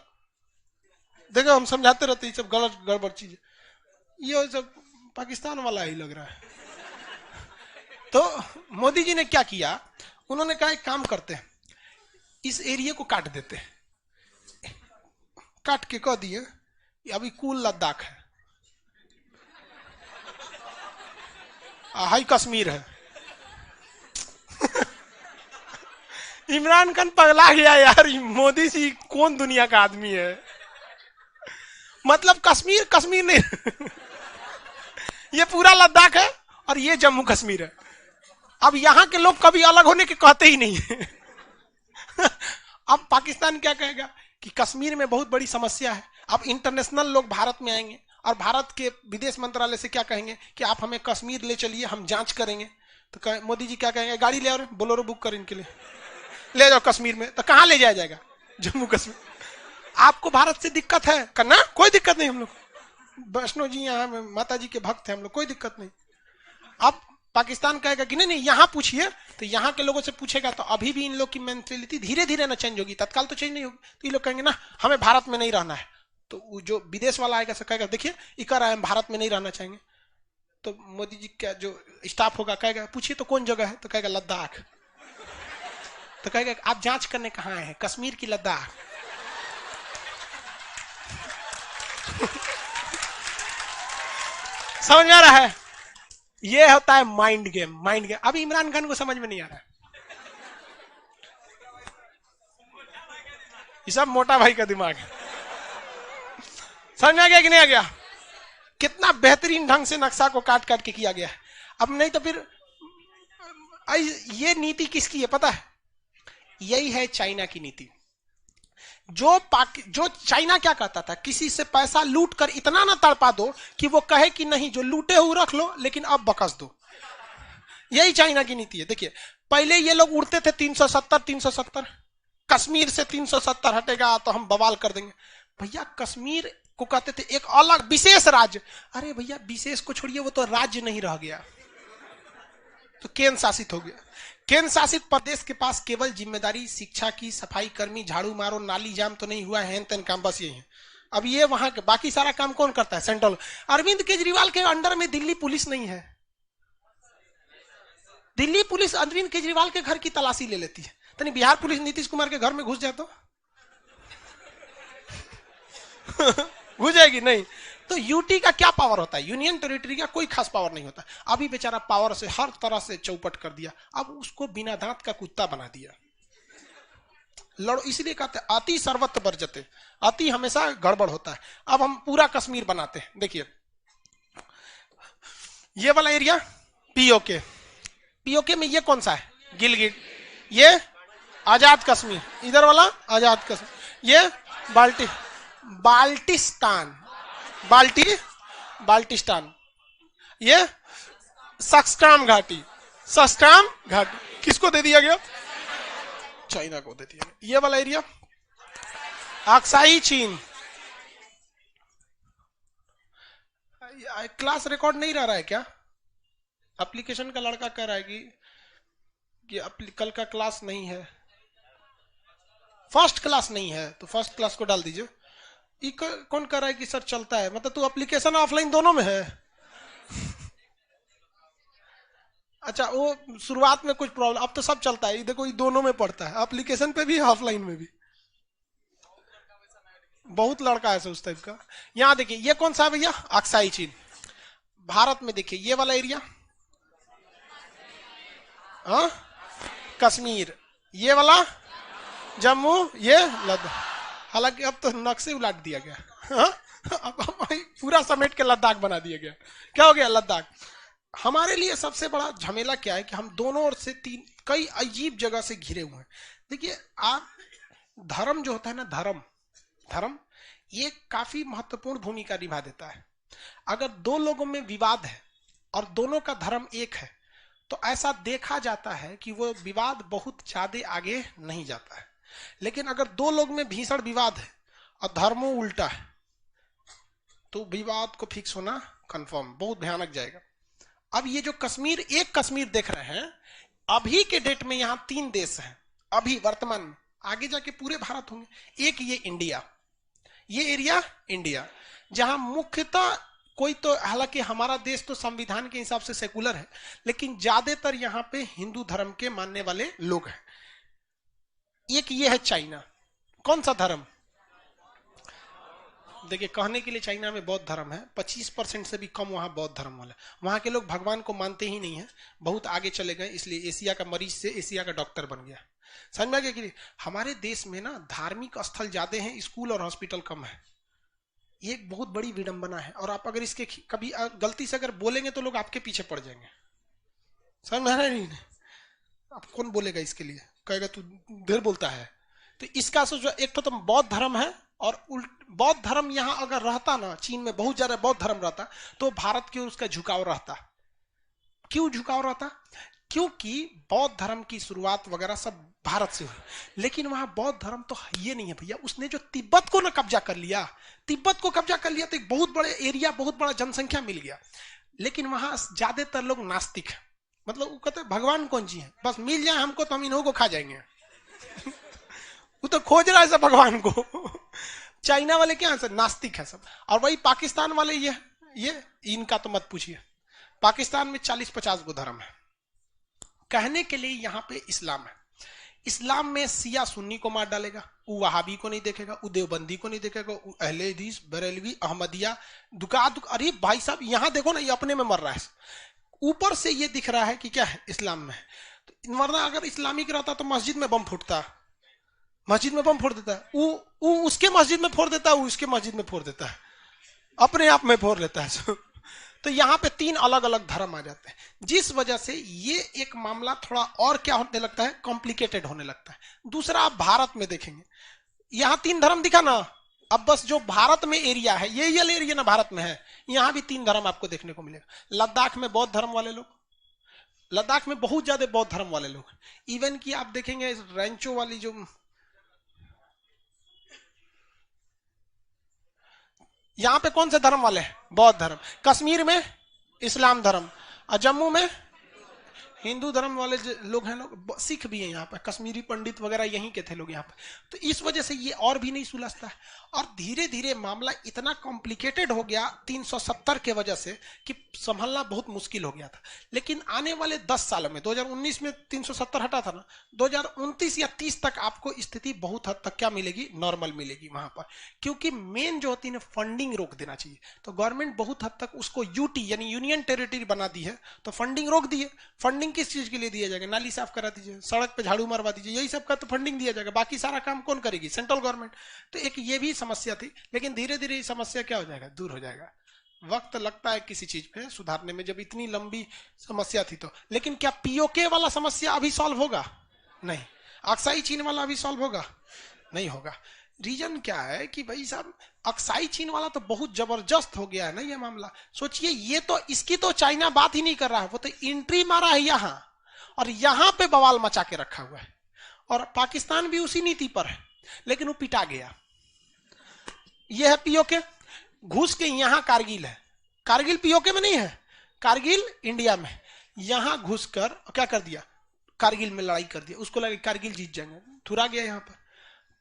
देखो हम समझाते रहते हैं, सब गलत गड़बड़ चीज, ये सब पाकिस्तान वाला ही लग रहा है। तो मोदी जी ने क्या किया, उन्होंने कहा एक काम करते हैं, इस एरिया को काट देते हैं। काट के कह दिए अभी कुल लद्दाख है, हाई कश्मीर है। इमरान खान पगला गया यार, मोदी जी कौन दुनिया का आदमी है? मतलब कश्मीर नहीं। ये पूरा लद्दाख है और ये जम्मू कश्मीर है। अब यहां के लोग कभी अलग होने के कहते ही नहीं है। अब पाकिस्तान क्या कहेगा कि कश्मीर में बहुत बड़ी समस्या है। अब इंटरनेशनल लोग भारत में आएंगे और भारत के विदेश मंत्रालय से क्या कहेंगे कि आप हमें कश्मीर ले चलिए, हम जांच करेंगे। तो मोदी जी क्या कहेंगे, गाड़ी ले आओ, बोलेरो बुक कर इनके लिए, ले जाओ कश्मीर में। तो कहां ले जाया जाएगा, जम्मू कश्मीर। आपको भारत से दिक्कत है करना, कोई दिक्कत नहीं, हम लोग वैष्णो जी यहाँ माता जी के भक्त हैं हम लोग, कोई दिक्कत नहीं। अब पाकिस्तान कहेगा कि नहीं नहीं यहाँ पूछिए, तो यहाँ के लोगों से पूछेगा तो अभी भी इन लोग की मेंटेलिटी धीरे धीरे ना चेंज होगी, तत्काल तो चेंज नहीं होगी। तो ये लोग कहेंगे ना हमें भारत में नहीं रहना है। तो जो विदेश वाला आएगा सब कहेगा देखिए ये कह रहा है हम भारत में नहीं रहना चाहेंगे। तो मोदी जी का जो स्टाफ होगा कहेगा पूछिए तो कौन जगह है, तो कहेगा लद्दाख। तो कहेगा आप जांच करने कहाँ आए हैं, कश्मीर की लद्दाख। समझ में आ रहा है, ये होता है माइंड गेम। माइंड गेम अभी इमरान खान को समझ में नहीं आ रहा है, ये सब मोटा भाई का दिमाग है। समझ में आ गया कि नहीं आ गया, कितना बेहतरीन ढंग से नक्शा को काट काट के किया गया है। अब नहीं तो फिर ये नीति किसकी है पता है, यही है चाइना की नीति। जो चाइना क्या कहता था, किसी से पैसा लूट कर इतना ना तड़पा दो कि वो कहे कि नहीं जो लूटे हुए रख लो लेकिन अब बकस दो। यही चाइना की नीति है। देखिए पहले ये लोग उड़ते थे 370, कश्मीर से 370 हटेगा तो हम बवाल कर देंगे। भैया कश्मीर को कहते थे एक अलग विशेष राज्य। अरे भैया विशेष को छोड़िए, वो तो राज्य नहीं रह गया, तो केंद्र शासित हो गया। केंद्र शासित प्रदेश के पास केवल जिम्मेदारी शिक्षा की, सफाई कर्मी, झाड़ू मारो, नाली जाम तो नहीं हुआ है, तेन काम बस ये है। अब ये वहां के बाकी सारा काम कौन करता है, सेंट्रल। अरविंद केजरीवाल के अंडर में दिल्ली पुलिस नहीं है। दिल्ली पुलिस अरविंद केजरीवाल के घर की तलाशी ले लेती है, तो नहीं बिहार पुलिस नीतीश कुमार के घर में घुस जाए तो घुस जाएगी नहीं। तो यूटी का क्या पावर होता है, यूनियन टेरिटरी का कोई खास पावर नहीं होता। अभी बेचारा पावर से हर तरह से चौपट कर दिया, अब उसको बिना दांत का कुत्ता बना दिया। लड़ो, इसलिए कहते हैं अति सर्वत्र वर्जते, अति हमेशा गड़बड़ होता है। अब हम पूरा कश्मीर बनाते हैं। देखिए ये वाला एरिया पीओके, पीओके में ये कौन सा है, गिलगिट, ये आजाद कश्मीर, इधर वाला आजाद कश्मीर, ये बाल्टिस्तान, बाल्टिस्तान, ये सक्स्ट्राम घाटी, सक्स्ट्राम घाटी किसको दे दिया गया, चाइना को दे दिया। ये वाला एरिया अक्साई चीन। क्लास रिकॉर्ड नहीं रह रहा है क्या, एप्लीकेशन का लड़का कह रहा है कि कल का क्लास नहीं है, फर्स्ट क्लास नहीं है, तो फर्स्ट क्लास को डाल दीजिए। कौन कह रहा है कि सर चलता है, मतलब तू एप्लीकेशन ऑफलाइन दोनों में है। अच्छा वो शुरुआत में कुछ प्रॉब्लम, अब तो सब चलता है। देखो ये दोनों में पड़ता है, एप्लीकेशन पे भी ऑफलाइन में भी। बहुत लड़का है उस टाइप का। यहां देखिए ये कौन सा है भैया, अक्साई चीन। भारत में देखिए ये वाला एरिया कश्मीर, ये वाला जम्मू, ये लद्दाख। हालांकि अब तो नक्शे उलट दिया गया, अब पूरा समेट के लद्दाख बना दिया गया। क्या हो गया लद्दाख। हमारे लिए सबसे बड़ा झमेला क्या है कि हम दोनों ओर से कई अजीब जगह से घिरे हुए हैं। देखिए आप धर्म जो होता है ना, धर्म ये काफी महत्वपूर्ण भूमिका निभा देता है। अगर दो लोगों में विवाद है और दोनों का धर्म एक है तो ऐसा देखा जाता है कि वो विवाद बहुत ज्यादा आगे नहीं जाता है। लेकिन अगर दो लोग में भीषण विवाद है और धर्मों उल्टा है तो विवाद को फिक्स होना कंफर्म, बहुत भयानक जाएगा। अब ये जो कश्मीर, एक कश्मीर देख रहे हैं, अभी के डेट में यहां 3 देश हैं अभी वर्तमान में, आगे जाके पूरे भारत होंगे। एक ये इंडिया, ये एरिया इंडिया, जहां मुख्यतः कोई तो, हालांकि हमारा देश तो संविधान के हिसाब से सेकुलर है, लेकिन ज्यादातर यहां पे हिंदू धर्म के मानने वाले लोग हैं। एक ये है चाइना, कौन सा धर्म, देखिए कहने के लिए चाइना में बौद्ध धर्म है, 25% से भी कम वहां बौद्ध धर्म वाला। वहां के लोग भगवान को मानते ही नहीं है, बहुत आगे चले गए, इसलिए एशिया का मरीज से एशिया का डॉक्टर बन गया। समझ में आ गया कि हमारे देश में ना धार्मिक स्थल ज्यादा हैं, स्कूल और हॉस्पिटल कम है। ये एक बहुत बड़ी विडंबना है, और आप अगर इसके कभी गलती से अगर बोलेंगे तो लोग आपके पीछे पड़ जाएंगे। समझ में आ रहा है नहीं? अब कौन बोलेगा इसके लिए, कहेगा तू देर बोलता है। तो इसका जो एक तो बौद्ध धर्म है, और बौद्ध धर्म यहाँ अगर रहता ना, चीन में बहुत ज्यादा बौद्ध धर्म रहता, तो भारत की ओर उसका झुकाव रहता। क्यों झुकाव रहता? क्योंकि बौद्ध धर्म की शुरुआत वगैरह सब भारत से हुई, लेकिन वहां बौद्ध धर्म तो ये नहीं है भैया। उसने जो तिब्बत को ना कब्जा कर लिया, तिब्बत को कब्जा कर लिया, तो एक बहुत बड़े एरिया, बहुत बड़ा जनसंख्या मिल गया। लेकिन वहां ज्यादातर लोग नास्तिक है, मतलब वो कहते हैं भगवान कौन जी है, बस मिल जाए हमको तो हम इन्हों को खा जाएंगे। वो तो खोज रहा है सब भगवान को। चाइना वाले क्या है सर, नास्तिक है सब। और वही पाकिस्तान वाले, ये इनका तो मत पूछिए। पाकिस्तान में 40-50 गो धर्म है। कहने के लिए यहाँ पे इस्लाम है। इस्लाम में सिया सुन्नी को मार डालेगा, वो वहाबी को नहीं देखेगा, वो देवबंदी को नहीं देखेगा, वो अहले हदीस, बरेलवी, अहमदिया, अरे भाई साहब यहाँ देखो ना, ये अपने में मर रहा है। ऊपर से ये दिख रहा है कि क्या है, इस्लाम में है। तो वरना अगर इस्लामिक रहता तो मस्जिद में बम फूटता, मस्जिद में बम फोड़ देता है, वो उसके मस्जिद में फोड़ देता है, वो उसके मस्जिद में फोड़ देता है, अपने आप में फोड़ लेता है। तो यहाँ पे 3 अलग अलग धर्म आ जाते हैं, जिस वजह से ये एक मामला थोड़ा और क्या होने लगता है, कॉम्प्लिकेटेड होने लगता है। दूसरा, आप भारत में देखेंगे, यहाँ 3 धर्म दिखा ना, अब बस जो भारत में एरिया है, ये एरिया ना भारत में है, यहाँ भी 3 धर्म आपको देखने को मिलेगा। लद्दाख में बौद्ध धर्म वाले लोग, लद्दाख में बहुत ज्यादा बौद्ध धर्म वाले लोग, इवन की आप देखेंगे रैंचो वाली जो, यहां पे कौन से धर्म वाले हैं, बौद्ध धर्म। कश्मीर में इस्लाम धर्म, और जम्मू में हिंदू धर्म वाले लोग हैं, लोग सिख भी हैं यहाँ पर, कश्मीरी पंडित वगैरह यहीं के थे लोग यहाँ पर। तो इस वजह से ये और भी नहीं सुलझता है, और धीरे धीरे मामला इतना कॉम्प्लिकेटेड हो गया 370 के वजह से कि संभलना बहुत मुश्किल हो गया था। लेकिन आने वाले 10 सालों में, 2019 में 370 हटा था ना, 2029 या 30 तक आपको स्थिति बहुत हद तक क्या मिलेगी, नॉर्मल मिलेगी वहां पर। क्योंकि मेन जो होती है फंडिंग रोक देना चाहिए, तो गवर्नमेंट बहुत हद तक उसको यूटी यानी यूनियन टेरिटरी बना दी है, तो फंडिंग रोक दी है। फंडिंग किस चीज के लिए दिया जाएगा, नाली साफ करा दीजिए, सड़क पे झाड़ू मारवा दीजिए, यही सब का तो फंडिंग दिया जाएगा, बाकी सारा काम कौन करेगी, सेंट्रल गवर्नमेंट। तो एक ये भी समस्या थी, लेकिन धीरे धीरे ये समस्या क्या हो जाएगा, दूर हो जाएगा। वक्त लगता है किसी चीज पे सुधारने में, जब इतनी लंबी समस्या थी तो। लेकिन क्या पीओके वाला समस्या अभी सॉल्व होगा? नहीं। अक्साई चीन वाला अभी सॉल्व होगा? नहीं होगा। रीजन क्या है कि भाई साहब, अक्साई चीन वाला तो बहुत जबरदस्त हो गया है ना ये मामला। सोचिए, ये तो इसकी तो चाइना बात ही नहीं कर रहा है, वो तो एंट्री मारा है यहाँ, और यहां पे बवाल मचा के रखा हुआ है। और पाकिस्तान भी उसी नीति पर है, लेकिन वो पिटा गया। ये है पीओके। घुस के यहां कारगिल है, कारगिल पीओके में नहीं है, कारगिल इंडिया में। यहां घुसकर क्या कर दिया, कारगिल में लड़ाई कर दिया, उसको लगा कारगिल जीत जाएंगे, थुरा गया यहां पर।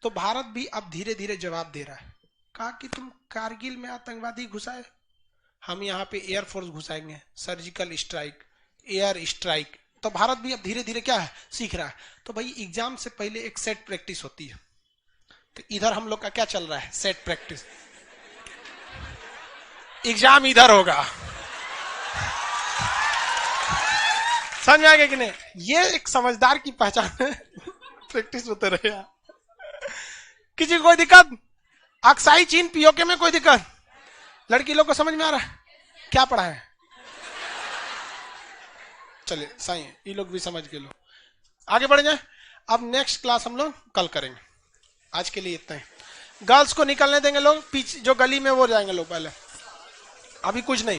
तो भारत भी अब धीरे धीरे जवाब दे रहा है, कहा कि तुम कारगिल में आतंकवादी घुसाए, हम यहाँ पे एयरफोर्स घुसाएंगे, सर्जिकल स्ट्राइक, एयर स्ट्राइक। तो भारत भी अब धीरे धीरे क्या है, सीख रहा है। तो भाई एग्जाम से पहले एक सेट प्रैक्टिस होती है, तो इधर हम लोग का क्या चल रहा है, सेट प्रैक्टिस। एग्जाम इधर होगा, समझ में आएगा कि नहीं? ये एक समझदार की पहचान है। प्रैक्टिस होते रहे। किसी को कोई दिक्कत? अक्साई चीन पीओके में कोई दिक्कत? लड़की लोग को समझ में आ रहा है क्या पढ़ा है? चलिए सही है, ये लोग भी समझ के लो, आगे बढ़ जाए। अब नेक्स्ट क्लास हम लोग कल करेंगे, आज के लिए इतना ही। गर्ल्स को निकलने देंगे लोग, पीछे जो गली में वो जाएंगे लोग पहले, अभी कुछ नहीं।